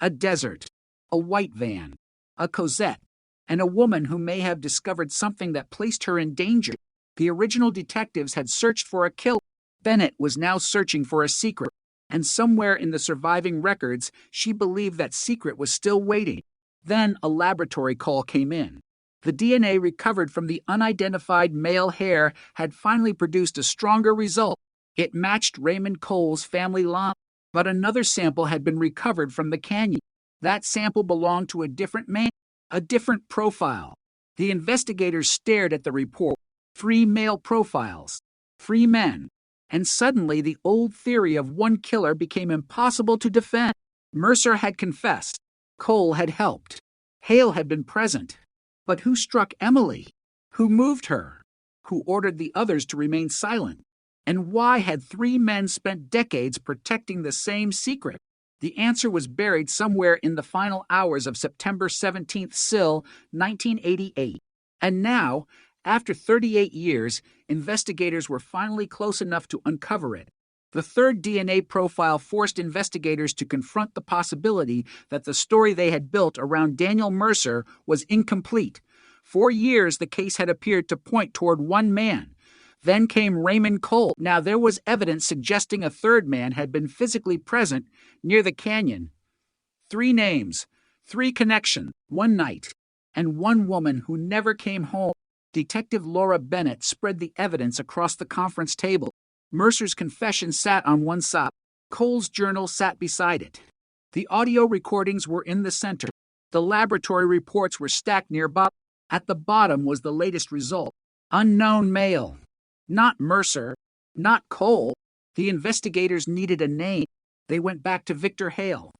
a desert, a white van, a Cosette, and a woman who may have discovered something that placed her in danger. The original detectives had searched for a killer. Bennett was now searching for a secret, and somewhere in the surviving records, she believed that secret was still waiting. Then a laboratory call came in. The DNA recovered from the unidentified male hair had finally produced a stronger result. It matched Raymond Cole's family line, but another sample had been recovered from the canyon. That sample belonged to a different man, a different profile. The investigators stared at the report. 3 male profiles, 3 men, and suddenly the old theory of one killer became impossible to defend. Mercer had confessed. Cole had helped. Hale had been present. But who struck Emily? Who moved her? Who ordered the others to remain silent? And why had 3 men spent decades protecting the same secret? The answer was buried somewhere in the final hours of September 17th, SIL, 1988. And now, after 38 years, investigators were finally close enough to uncover it. The 3rd DNA profile forced investigators to confront the possibility that the story they had built around Daniel Mercer was incomplete. For years, the case had appeared to point toward 1 man. Then came Raymond Cole. Now there was evidence suggesting a 3rd man had been physically present near the canyon. 3 names, 3 connections, 1 night, and 1 woman who never came home. Detective Laura Bennett spread the evidence across the conference table. Mercer's confession sat on one side. Cole's journal sat beside it. The audio recordings were in the center. The laboratory reports were stacked nearby. At the bottom was the latest result. Unknown male. Not Mercer. Not Cole. The investigators needed a name. They went back to Victor Hale.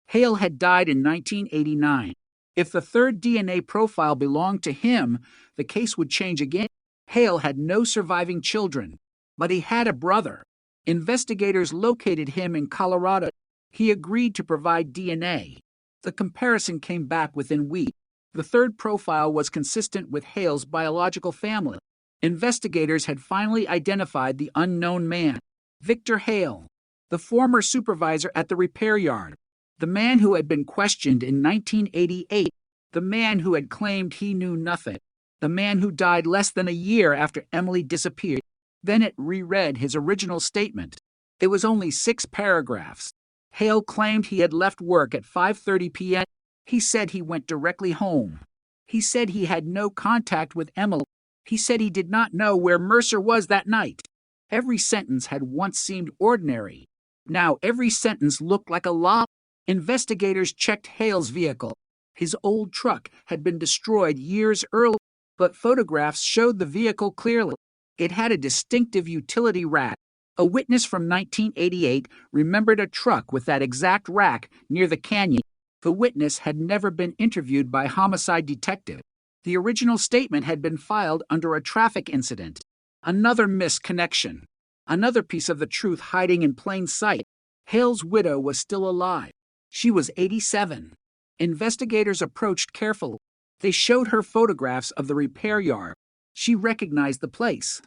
Hale had died in 1989. If the 3rd DNA profile belonged to him, the case would change again. Hale had no surviving children, but he had a brother. Investigators located him in Colorado. He agreed to provide DNA. The comparison came back within weeks. The 3rd profile was consistent with Hale's biological family. Investigators had finally identified the unknown man, Victor Hale, the former supervisor at the repair yard, the man who had been questioned in 1988, the man who had claimed he knew nothing, the man who died less than a year after Emily disappeared. Bennett reread his original statement. It was only 6 paragraphs. Hale claimed he had left work at 5:30 p.m. He said he went directly home. He said he had no contact with Emily. He said he did not know where Mercer was that night. Every sentence had once seemed ordinary. Now every sentence looked like a lie. Investigators checked Hale's vehicle. His old truck had been destroyed years earlier, but photographs showed the vehicle clearly. It had a distinctive utility rack. A witness from 1988 remembered a truck with that exact rack near the canyon. The witness had never been interviewed by a homicide detective. The original statement had been filed under a traffic incident. Another missed connection. Another piece of the truth hiding in plain sight. Hale's widow was still alive. She was 87. Investigators approached carefully. They showed her photographs of the repair yard. She recognized the place.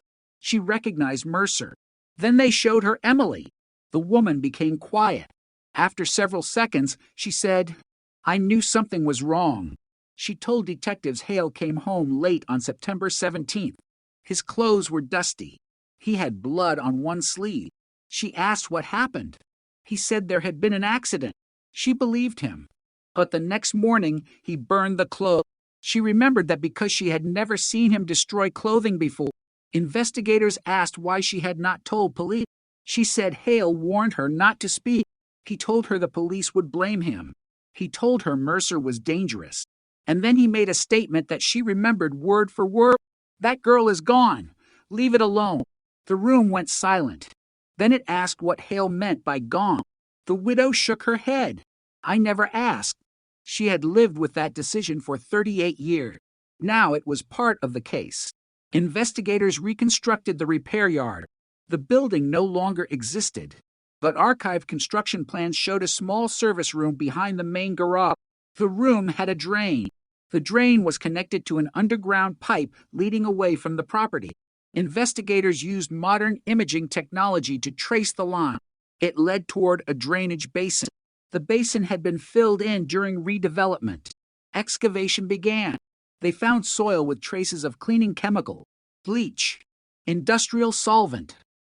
She recognized Mercer. Then they showed her Emily. The woman became quiet. After several seconds, she said, "I knew something was wrong." She told detectives Hale came home late on September 17th. His clothes were dusty. He had blood on one sleeve. She asked what happened. He said there had been an accident. She believed him. But the next morning, he burned the clothes. She remembered that because she had never seen him destroy clothing before. Investigators asked why she had not told police. She said Hale warned her not to speak. He told her the police would blame him. He told her Mercer was dangerous. And then he made a statement that she remembered word for word. "That girl is gone. Leave it alone." The room went silent. Then it asked what Hale meant by gone. The widow shook her head. "I never asked." She had lived with that decision for 38 years. Now it was part of the case. Investigators reconstructed the repair yard. The building no longer existed, but archived construction plans showed a small service room behind the main garage. The room had a drain. The drain was connected to an underground pipe leading away from the property. Investigators used modern imaging technology to trace the line. It led toward a drainage basin. The basin had been filled in during redevelopment. Excavation began. They found soil with traces of cleaning chemical, bleach, industrial solvent,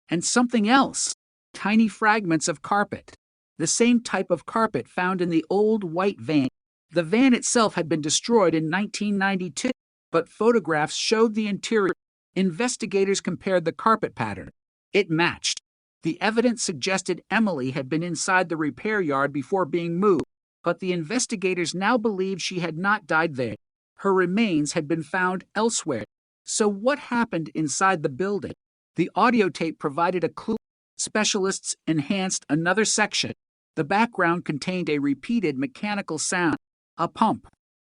and something else, tiny fragments of carpet. The same type of carpet found in the old white van. The van itself had been destroyed in 1992, but photographs showed the interior. Investigators compared the carpet pattern. It matched. The evidence suggested Emily had been inside the repair yard before being moved, but the investigators now believed she had not died there. Her remains had been found elsewhere. So what happened inside the building? The audio tape provided a clue. Specialists enhanced another section. The background contained a repeated mechanical sound, a pump.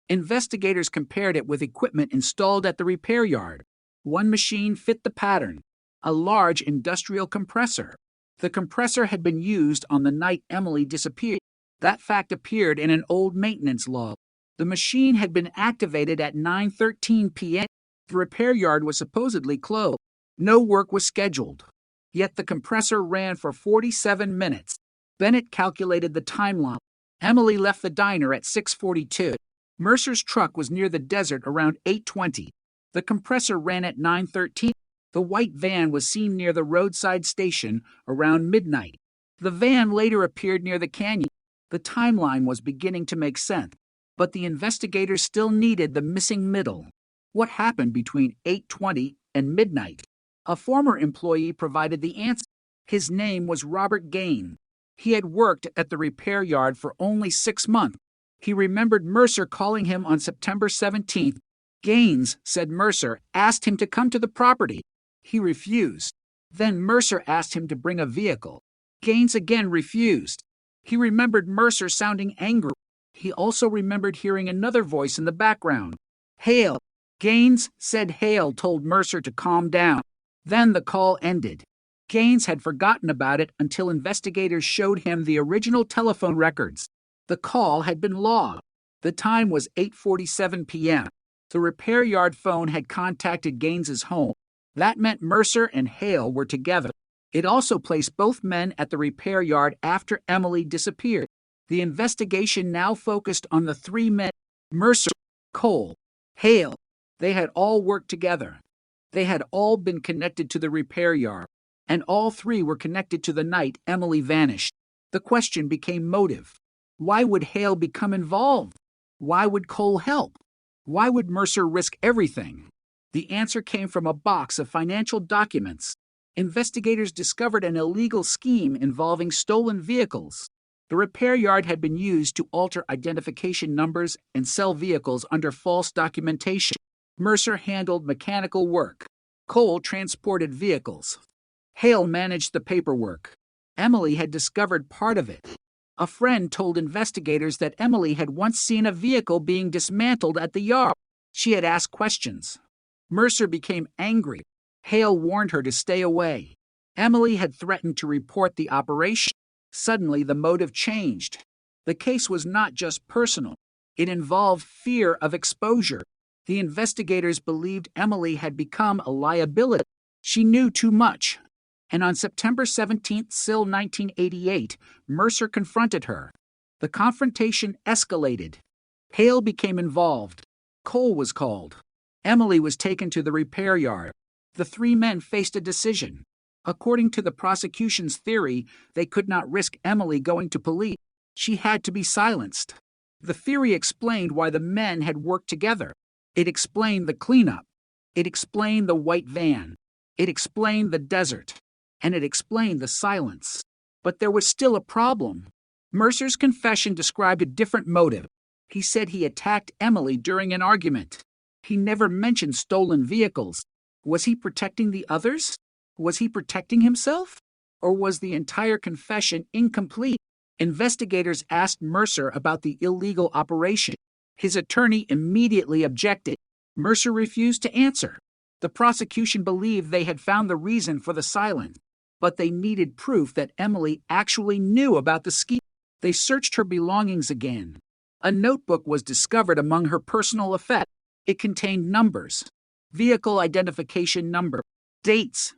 Investigators compared it with equipment installed at the repair yard. One machine fit the pattern, a large industrial compressor. The compressor had been used on the night Emily disappeared. That fact appeared in an old maintenance log. The machine had been activated at 9:13 p.m. The repair yard was supposedly closed. No work was scheduled. Yet the compressor ran for 47 minutes. Bennett calculated the timeline. Emily left the diner at 6:42. Mercer's truck was near the desert around 8:20. The compressor ran at 9:13. The white van was seen near the roadside station around midnight. The van later appeared near the canyon. The timeline was beginning to make sense, but the investigators still needed the missing middle. What happened between 8:20 and midnight? A former employee provided the answer. His name was Robert Gain. He had worked at the repair yard for only 6 months. He remembered Mercer calling him on September 17th. Gaines, said Mercer, asked him to come to the property. He refused. Then Mercer asked him to bring a vehicle. Gaines again refused. He remembered Mercer sounding angry. He also remembered hearing another voice in the background. "Hale." Gaines said Hale told Mercer to calm down. Then the call ended. Gaines had forgotten about it until investigators showed him the original telephone records. The call had been logged. The time was 8:47 p.m. The repair yard phone had contacted Gaines's home. That meant Mercer and Hale were together. It also placed both men at the repair yard after Emily disappeared. The investigation now focused on the 3 men: Mercer, Cole, Hale. They had all worked together. They had all been connected to the repair yard, and all 3 were connected to the night Emily vanished. The question became motive. Why would Hale become involved? Why would Cole help? Why would Mercer risk everything? The answer came from a box of financial documents. Investigators discovered an illegal scheme involving stolen vehicles. The repair yard had been used to alter identification numbers and sell vehicles under false documentation. Mercer handled mechanical work. Cole transported vehicles. Hale managed the paperwork. Emily had discovered part of it. A friend told investigators that Emily had once seen a vehicle being dismantled at the yard. She had asked questions. Mercer became angry. Hale warned her to stay away. Emily had threatened to report the operation. Suddenly, the motive changed. The case was not just personal. It involved fear of exposure. The investigators believed Emily had become a liability. She knew too much. And on September 17, 1988, Mercer confronted her. The confrontation escalated. Hale became involved. Cole was called. Emily was taken to the repair yard. The three men faced a decision. According to the prosecution's theory, they could not risk Emily going to police. She had to be silenced. The theory explained why the men had worked together. It explained the cleanup. It explained the white van. It explained the desert. And it explained the silence. But there was still a problem. Mercer's confession described a different motive. He said he attacked Emily during an argument. He never mentioned stolen vehicles. Was he protecting the others? Was he protecting himself? Or was the entire confession incomplete? Investigators asked Mercer about the illegal operation. His attorney immediately objected. Mercer refused to answer. The prosecution believed they had found the reason for the silence, but they needed proof that Emily actually knew about the scheme. They searched her belongings again. A notebook was discovered among her personal effects. It contained numbers, vehicle identification number, dates,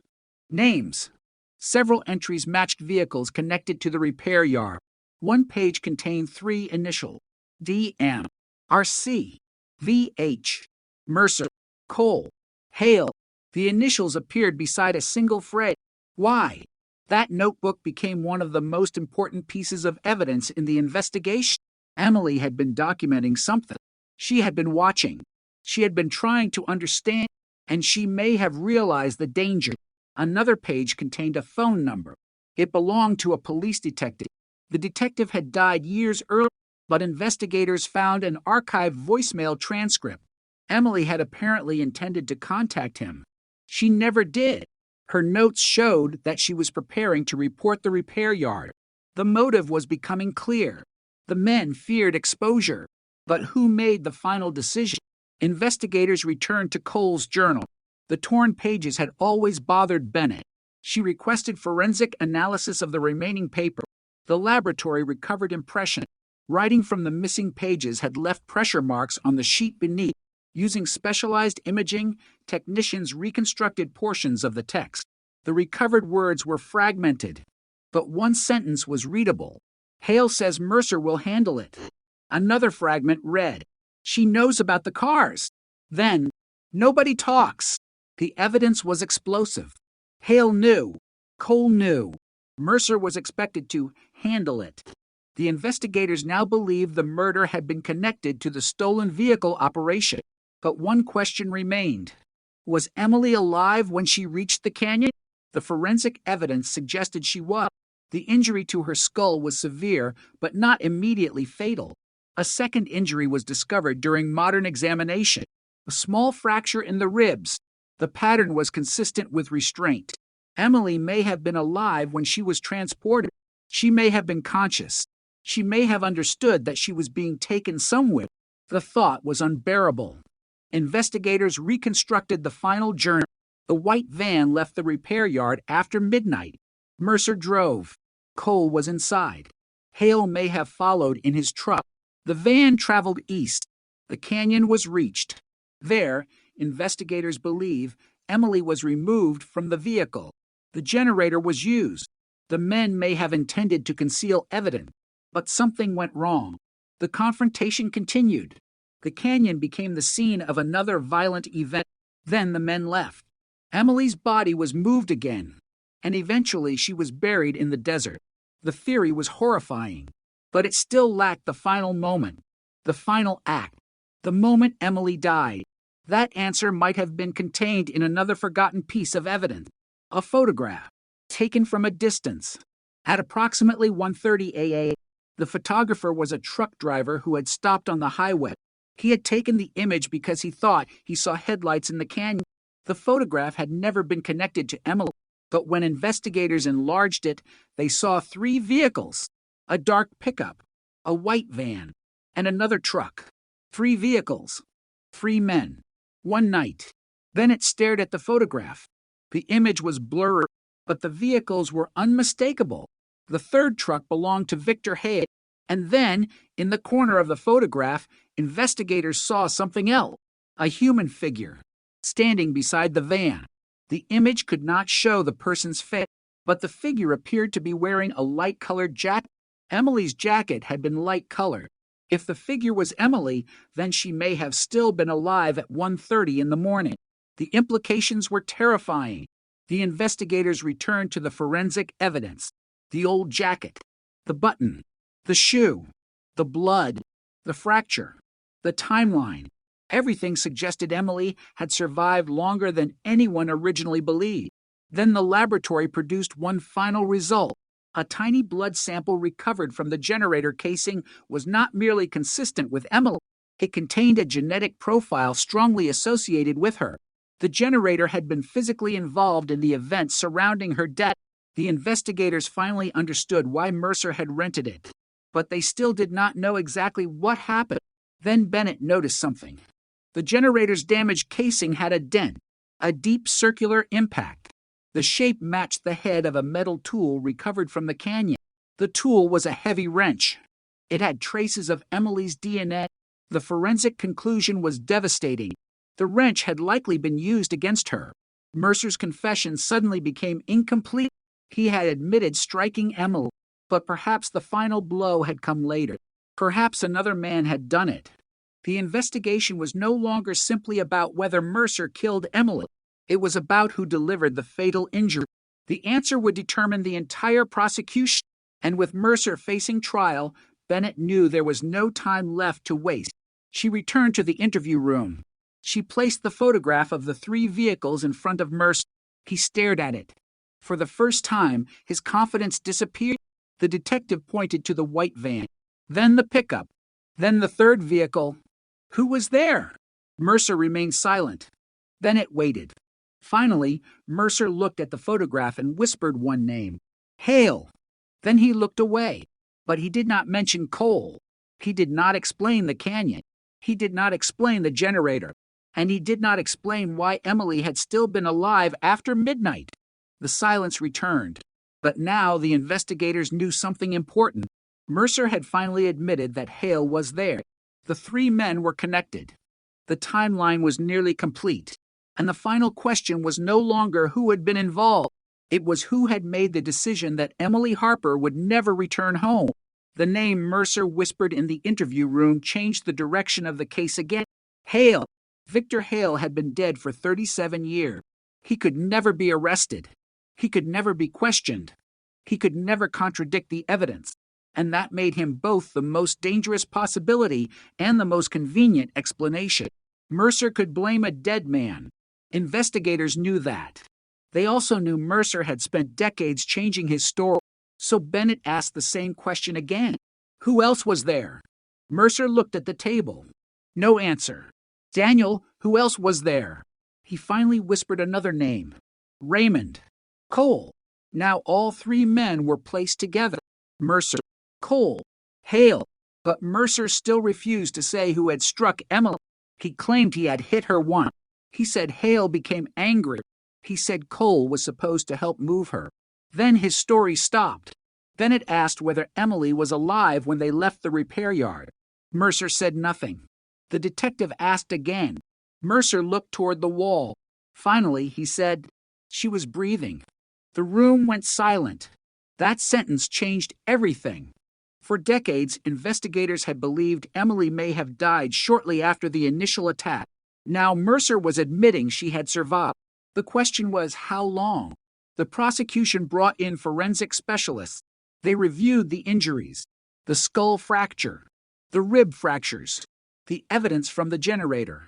names. Several entries matched vehicles connected to the repair yard. One page contained 3 initials: DM, RC, VH, Mercer, Cole, Hale. The initials appeared beside a single phrase. Why? That notebook became one of the most important pieces of evidence in the investigation. Emily had been documenting something. She had been watching. She had been trying to understand, and she may have realized the danger. Another page contained a phone number. It belonged to a police detective. The detective had died years earlier, but investigators found an archived voicemail transcript. Emily had apparently intended to contact him. She never did. Her notes showed that she was preparing to report the repair yard. The motive was becoming clear. The men feared exposure. But who made the final decision? Investigators returned to Cole's journal. The torn pages had always bothered Bennett. She requested forensic analysis of the remaining paper. The laboratory recovered impressions. Writing from the missing pages had left pressure marks on the sheet beneath. Using specialized imaging, technicians reconstructed portions of the text. The recovered words were fragmented, but one sentence was readable. Hale says Mercer will handle it. Another fragment read, "She knows about the cars." Then, "Nobody talks." The evidence was explosive. Hale knew. Cole knew. Mercer was expected to handle it. The investigators now believed the murder had been connected to the stolen vehicle operation. But one question remained. Was Emily alive when she reached the canyon? The forensic evidence suggested she was. The injury to her skull was severe, but not immediately fatal. A second injury was discovered during modern examination. A small fracture in the ribs. The pattern was consistent with restraint. Emily may have been alive when she was transported. She may have been conscious. She may have understood that she was being taken somewhere. The thought was unbearable. Investigators reconstructed the final journey. The white van left the repair yard after midnight. Mercer drove. Cole was inside. Hale may have followed in his truck. The van traveled east. The canyon was reached. There, investigators believe, Emily was removed from the vehicle. The generator was used. The men may have intended to conceal evidence, but something went wrong. The confrontation continued. The canyon became the scene of another violent event. Then the men left. Emily's body was moved again, and eventually she was buried in the desert. The theory was horrifying, but it still lacked the final moment, the final act, the moment Emily died. That answer might have been contained in another forgotten piece of evidence, a photograph taken from a distance. At approximately 1:30 a.m., the photographer was a truck driver who had stopped on the highway. He had taken the image because he thought he saw headlights in the canyon. The photograph had never been connected to Emily, but when investigators enlarged it, they saw 3 vehicles: a dark pickup, a white van, and another truck. 3 vehicles, 3 men, 1 night. Bennett stared at the photograph. The image was blurry, but the vehicles were unmistakable. The third truck belonged to Victor Hale. And then, in the corner of the photograph, investigators saw something else, a human figure, standing beside the van. The image could not show the person's face, but the figure appeared to be wearing a light-colored jacket. Emily's jacket had been light-colored. If the figure was Emily, then she may have still been alive at 1:30 in the morning. The implications were terrifying. The investigators returned to the forensic evidence: the old jacket, the button, the shoe, the blood, the fracture, the timeline. Everything suggested Emily had survived longer than anyone originally believed. Then the laboratory produced one final result. A tiny blood sample recovered from the generator casing was not merely consistent with Emily, it contained a genetic profile strongly associated with her. The generator had been physically involved in the events surrounding her death. The investigators finally understood why Mercer had rented it, but they still did not know exactly what happened. Then Bennett noticed something. The generator's damaged casing had a dent, a deep circular impact. The shape matched the head of a metal tool recovered from the canyon. The tool was a heavy wrench. It had traces of Emily's DNA. The forensic conclusion was devastating. The wrench had likely been used against her. Mercer's confession suddenly became incomplete. He had admitted striking Emily, but perhaps the final blow had come later. Perhaps another man had done it. The investigation was no longer simply about whether Mercer killed Emily. It was about who delivered the fatal injury. The answer would determine the entire prosecution, and with Mercer facing trial, Bennett knew there was no time left to waste. She returned to the interview room. She placed the photograph of the 3 vehicles in front of Mercer. He stared at it. For the first time, his confidence disappeared. The detective pointed to the white van, then the pickup, then the 3rd vehicle. Who was there? Mercer remained silent. Bennett waited. Finally, Mercer looked at the photograph and whispered one name: Hale. Then he looked away, but he did not mention Cole. He did not explain the canyon. He did not explain the generator. And he did not explain why Emily had still been alive after midnight. The silence returned. But now the investigators knew something important. Mercer had finally admitted that Hale was there. The 3 men were connected. The timeline was nearly complete. And the final question was no longer who had been involved. It was who had made the decision that Emily Harper would never return home. The name Mercer whispered in the interview room changed the direction of the case again. Hale. Victor Hale had been dead for 37 years. He could never be arrested. He could never be questioned. He could never contradict the evidence. And that made him both the most dangerous possibility and the most convenient explanation. Mercer could blame a dead man. Investigators knew that. They also knew Mercer had spent decades changing his story. So Bennett asked the same question again. Who else was there? Mercer looked at the table. No answer. Daniel, who else was there? He finally whispered another name. Raymond. Cole. Now all 3 men were placed together. Mercer, Cole, Hale. But Mercer still refused to say who had struck Emily. He claimed he had hit her once. He said Hale became angry. He said Cole was supposed to help move her. Then his story stopped. Bennett asked whether Emily was alive when they left the repair yard. Mercer said nothing. The detective asked again. Mercer looked toward the wall. Finally, he said, "She was breathing." The room went silent. That sentence changed everything. For decades, investigators had believed Emily may have died shortly after the initial attack. Now Mercer was admitting she had survived. The question was, how long? The prosecution brought in forensic specialists. They reviewed the injuries, the skull fracture, the rib fractures, the evidence from the generator,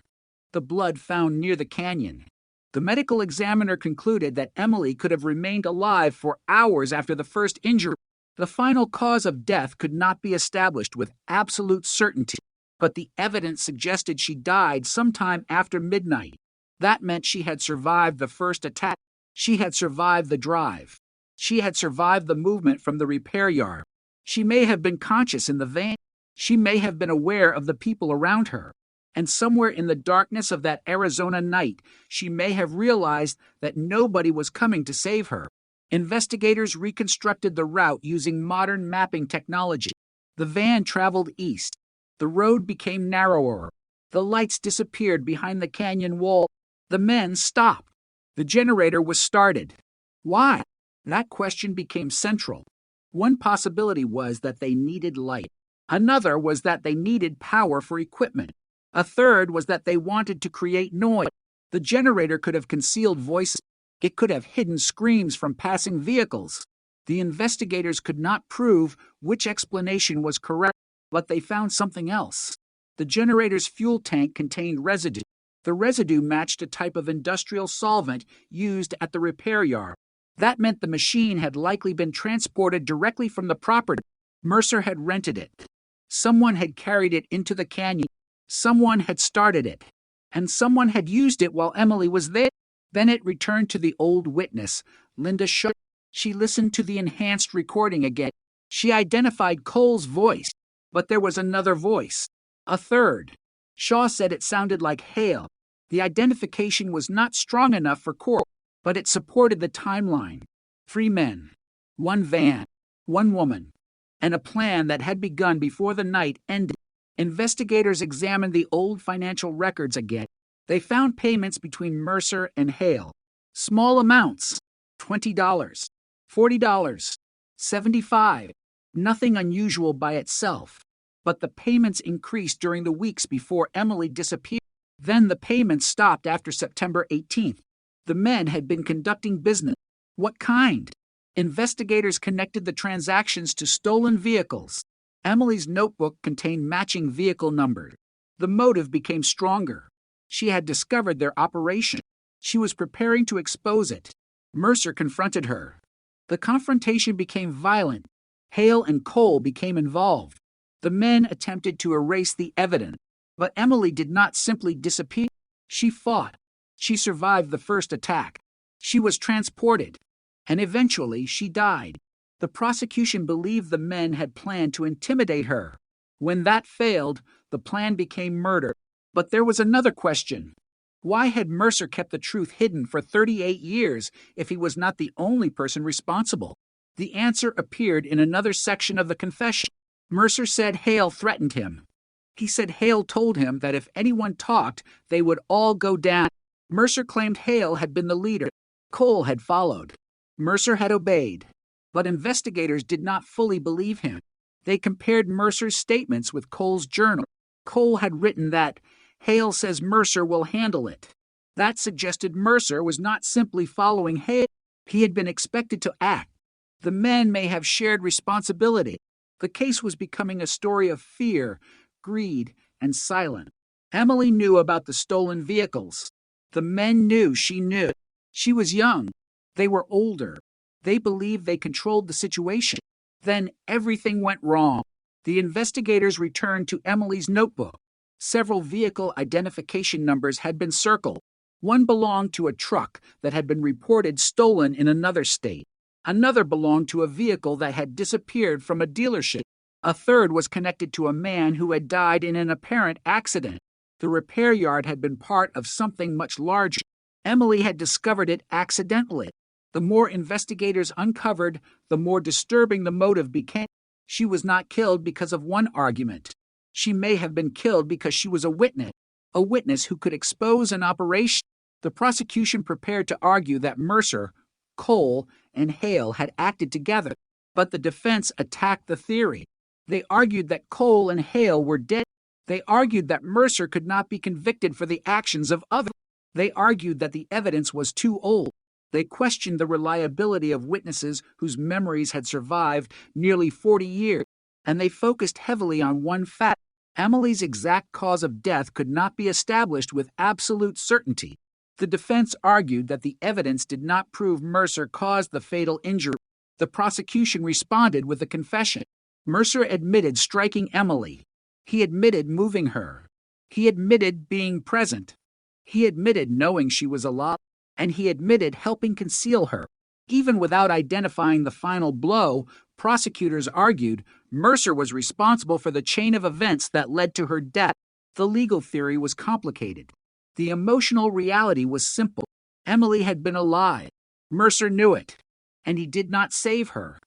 the blood found near the canyon. The medical examiner concluded that Emily could have remained alive for hours after the first injury. The final cause of death could not be established with absolute certainty, but the evidence suggested she died sometime after midnight. That meant she had survived the first attack. She had survived the drive. She had survived the movement from the repair yard. She may have been conscious in the van. She may have been aware of the people around her. And somewhere in the darkness of that Arizona night, she may have realized that nobody was coming to save her. Investigators reconstructed the route using modern mapping technology. The van traveled east. The road became narrower. The lights disappeared behind the canyon wall. The men stopped. The generator was started. Why? That question became central. One possibility was that they needed light. Another was that they needed power for equipment. A third was that they wanted to create noise. The generator could have concealed voices. It could have hidden screams from passing vehicles. The investigators could not prove which explanation was correct, but they found something else. The generator's fuel tank contained residue. The residue matched a type of industrial solvent used at the repair yard. That meant the machine had likely been transported directly from the property. Mercer had rented it. Someone had carried it into the canyon. Someone had started it. And someone had used it while Emily was there. Then it returned to the old witness, Linda Shaw. She listened to the enhanced recording again. She identified Cole's voice, but there was another voice, a third. Shaw said it sounded like Hale. The identification was not strong enough for court, but it supported the timeline. 3 men, 1 van, 1 woman, and a plan that had begun before the night ended. Investigators examined the old financial records again. They found payments between Mercer and Hale. Small amounts, $20, $40, $75. Nothing unusual by itself. But the payments increased during the weeks before Emily disappeared. Then the payments stopped after September 18th. The men had been conducting business. What kind? Investigators connected the transactions to stolen vehicles. Emily's notebook contained matching vehicle numbers. The motive became stronger. She had discovered their operation. She was preparing to expose it. Mercer confronted her. The confrontation became violent. Hale and Cole became involved. The men attempted to erase the evidence. But Emily did not simply disappear. She fought. She survived the first attack. She was transported. And eventually she died. The prosecution believed the men had planned to intimidate her. When that failed, the plan became murder. But there was another question. Why had Mercer kept the truth hidden for 38 years if he was not the only person responsible? The answer appeared in another section of the confession. Mercer said Hale threatened him. He said Hale told him that if anyone talked, they would all go down. Mercer claimed Hale had been the leader. Cole had followed. Mercer had obeyed. But investigators did not fully believe him. They compared Mercer's statements with Cole's journal. Cole had written that Hale says Mercer will handle it. That suggested Mercer was not simply following Hale. He had been expected to act. The men may have shared responsibility. The case was becoming a story of fear, greed, and silence. Emily knew about the stolen vehicles. The men knew she knew. She was young. They were older. They believed they controlled the situation. Then everything went wrong. The investigators returned to Emily's notebook. Several vehicle identification numbers had been circled. One belonged to a truck that had been reported stolen in another state. Another belonged to a vehicle that had disappeared from a dealership. A third was connected to a man who had died in an apparent accident. The repair yard had been part of something much larger. Emily had discovered it accidentally. The more investigators uncovered, the more disturbing the motive became. She was not killed because of one argument. She may have been killed because she was a witness who could expose an operation. The prosecution prepared to argue that Mercer, Cole, and Hale had acted together, but the defense attacked the theory. They argued that Cole and Hale were dead. They argued that Mercer could not be convicted for the actions of others. They argued that the evidence was too old. They questioned the reliability of witnesses whose memories had survived nearly 40 years, and they focused heavily on one fact. Emily's exact cause of death could not be established with absolute certainty. The defense argued that the evidence did not prove Mercer caused the fatal injury. The prosecution responded with a confession. Mercer admitted striking Emily. He admitted moving her. He admitted being present. He admitted knowing she was alive. And he admitted helping conceal her. Even without identifying the final blow, prosecutors argued Mercer was responsible for the chain of events that led to her death. The legal theory was complicated. The emotional reality was simple. Emily had been alive. Mercer knew it, and he did not save her.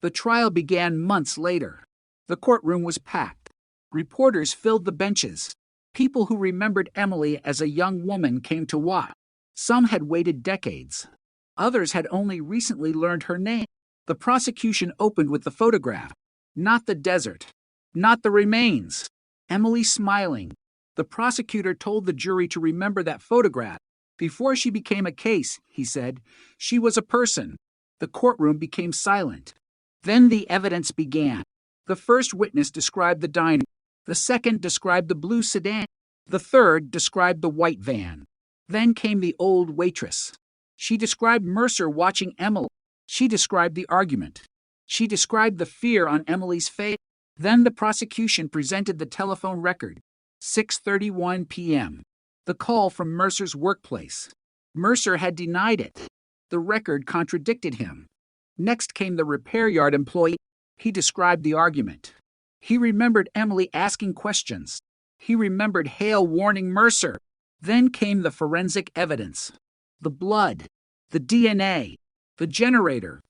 The trial began months later. The courtroom was packed. Reporters filled the benches. People who remembered Emily as a young woman came to watch. Some had waited decades. Others had only recently learned her name. The prosecution opened with the photograph. Not the desert. Not the remains. Emily smiling. The prosecutor told the jury to remember that photograph. Before she became a case, he said, she was a person. The courtroom became silent. Then the evidence began. The first witness described the diner. The second described the blue sedan. The third described the white van. Then came the old waitress. She described Mercer watching Emily. She described the argument. She described the fear on Emily's face. Then the prosecution presented the telephone record. 6:31 p.m. The call from Mercer's workplace. Mercer had denied it. The record contradicted him. Next came the repair yard employee. He described the argument. He remembered Emily asking questions. He remembered Hale warning Mercer. Then came the forensic evidence. The blood, the DNA, the generator,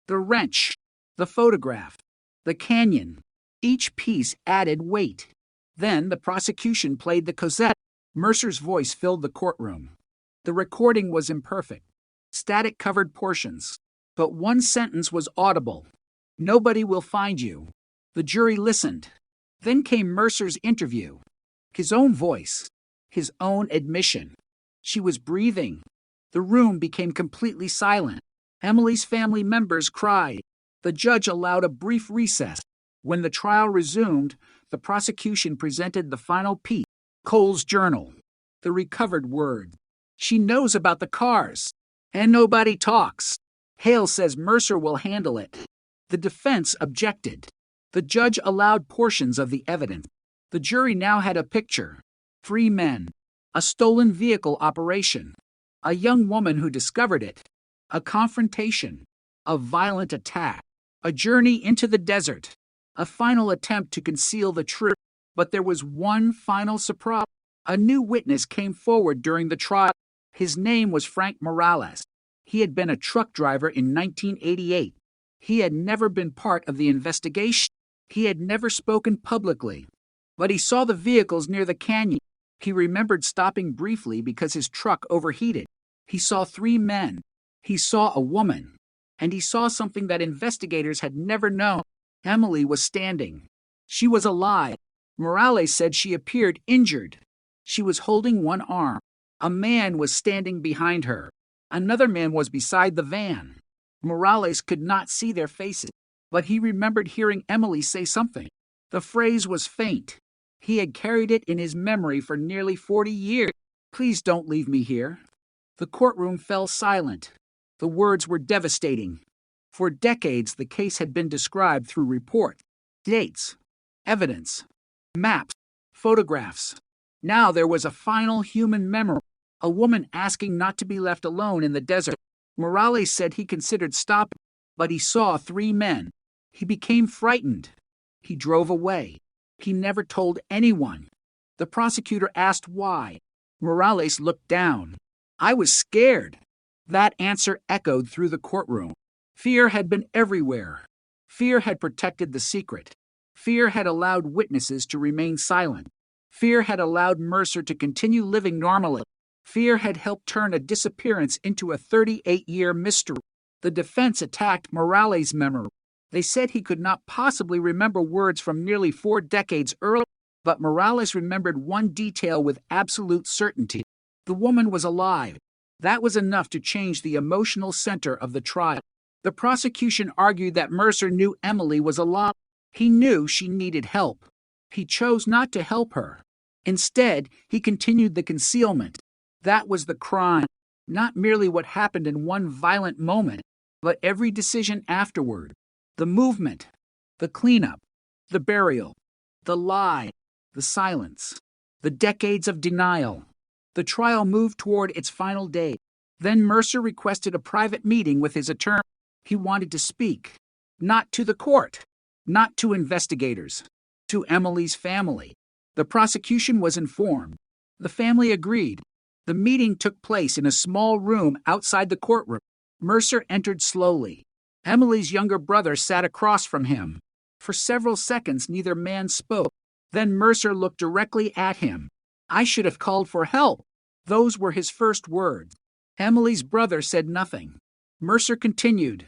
the wrench, the photograph, the canyon. Each piece added weight. Then the prosecution played the cassette. Mercer's voice filled the courtroom. The recording was imperfect. Static covered portions. But one sentence was audible. Nobody will find you. The jury listened. Then came Mercer's interview. His own voice. His own admission. She was breathing. The room became completely silent. Emily's family members cried. The judge allowed a brief recess. When the trial resumed, the prosecution presented the final piece, Cole's journal. The recovered word. She knows about the cars. And nobody talks. Hale says Mercer will handle it. The defense objected. The judge allowed portions of the evidence. The jury now had a picture. 3 men. A stolen vehicle operation. A young woman who discovered it. A confrontation. A violent attack. A journey into the desert. A final attempt to conceal the truth. But there was one final surprise. A new witness came forward during the trial. His name was Frank Morales. He had been a truck driver in 1988. He had never been part of the investigation. He had never spoken publicly. But he saw the vehicles near the canyon. He remembered stopping briefly because his truck overheated. He saw 3 men. He saw a woman. And he saw something that investigators had never known. Emily was standing. She was alive. Morales said she appeared injured. She was holding one arm. A man was standing behind her. Another man was beside the van. Morales could not see their faces, but he remembered hearing Emily say something. The phrase was faint. He had carried it in his memory for nearly 40 years. Please don't leave me here. The courtroom fell silent. The words were devastating. For decades, the case had been described through reports, dates, evidence, maps, photographs. Now there was a final human memory. A woman asking not to be left alone in the desert. Morales said he considered stopping, but he saw 3 men. He became frightened. He drove away. He never told anyone. The prosecutor asked why. Morales looked down. I was scared. That answer echoed through the courtroom. Fear had been everywhere. Fear had protected the secret. Fear had allowed witnesses to remain silent. Fear had allowed Mercer to continue living normally. Fear had helped turn a disappearance into a 38-year mystery. The defense attacked Morales' memory. They said he could not possibly remember words from nearly 4 decades earlier, but Morales remembered one detail with absolute certainty. The woman was alive. That was enough to change the emotional center of the trial. The prosecution argued that Mercer knew Emily was alive. He knew she needed help. He chose not to help her. Instead, he continued the concealment. That was the crime, not merely what happened in one violent moment, but every decision afterward. The movement, the cleanup, the burial, the lie, the silence, the decades of denial. The trial moved toward its final day. Then Mercer requested a private meeting with his attorney. He wanted to speak, not to the court, not to investigators, to Emily's family. The prosecution was informed. The family agreed. The meeting took place in a small room outside the courtroom. Mercer entered slowly. Emily's younger brother sat across from him. For several seconds, neither man spoke. Then Mercer looked directly at him. I should have called for help. Those were his first words. Emily's brother said nothing. Mercer continued,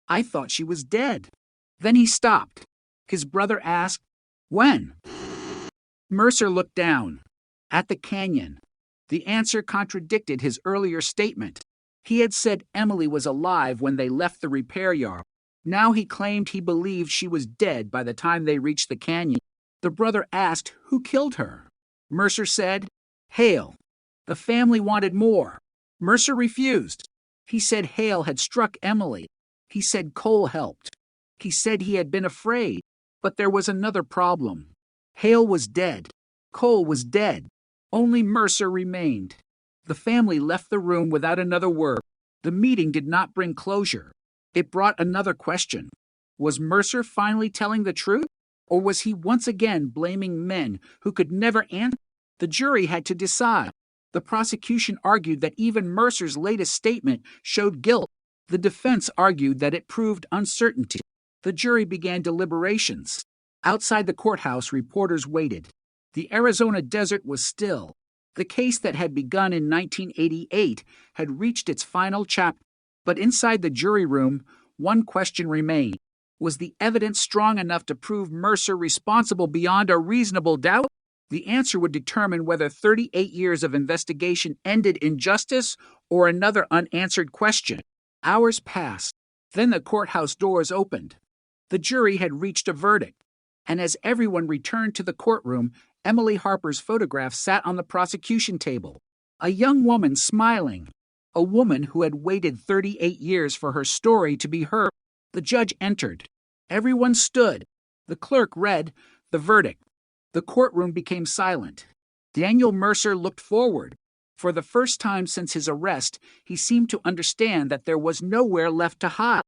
"I thought she was dead." Then he stopped. His brother asked, "When?" Mercer looked down. At the canyon. The answer contradicted his earlier statement. He had said Emily was alive when they left the repair yard. Now he claimed he believed she was dead by the time they reached the canyon. The brother asked who killed her. Mercer said, "Hale." The family wanted more. Mercer refused. He said Hale had struck Emily. He said Cole helped. He said he had been afraid. But there was another problem. Hale was dead. Cole was dead. Only Mercer remained. The family left the room without another word. The meeting did not bring closure. It brought another question. Was Mercer finally telling the truth? Or was he once again blaming men who could never answer? The jury had to decide. The prosecution argued that even Mercer's latest statement showed guilt. The defense argued that it proved uncertainty. The jury began deliberations. Outside the courthouse, reporters waited. The Arizona desert was still. The case that had begun in 1988 had reached its final chapter. But inside the jury room, one question remained. Was the evidence strong enough to prove Mercer responsible beyond a reasonable doubt? The answer would determine whether 38 years of investigation ended in justice or another unanswered question. Hours passed. Then the courthouse doors opened. The jury had reached a verdict. And as everyone returned to the courtroom, Emily Harper's photograph sat on the prosecution table. A young woman smiling. A woman who had waited 38 years for her story to be heard. The judge entered. Everyone stood. The clerk read the verdict. The courtroom became silent. Daniel Mercer looked forward. For the first time since his arrest, he seemed to understand that there was nowhere left to hide.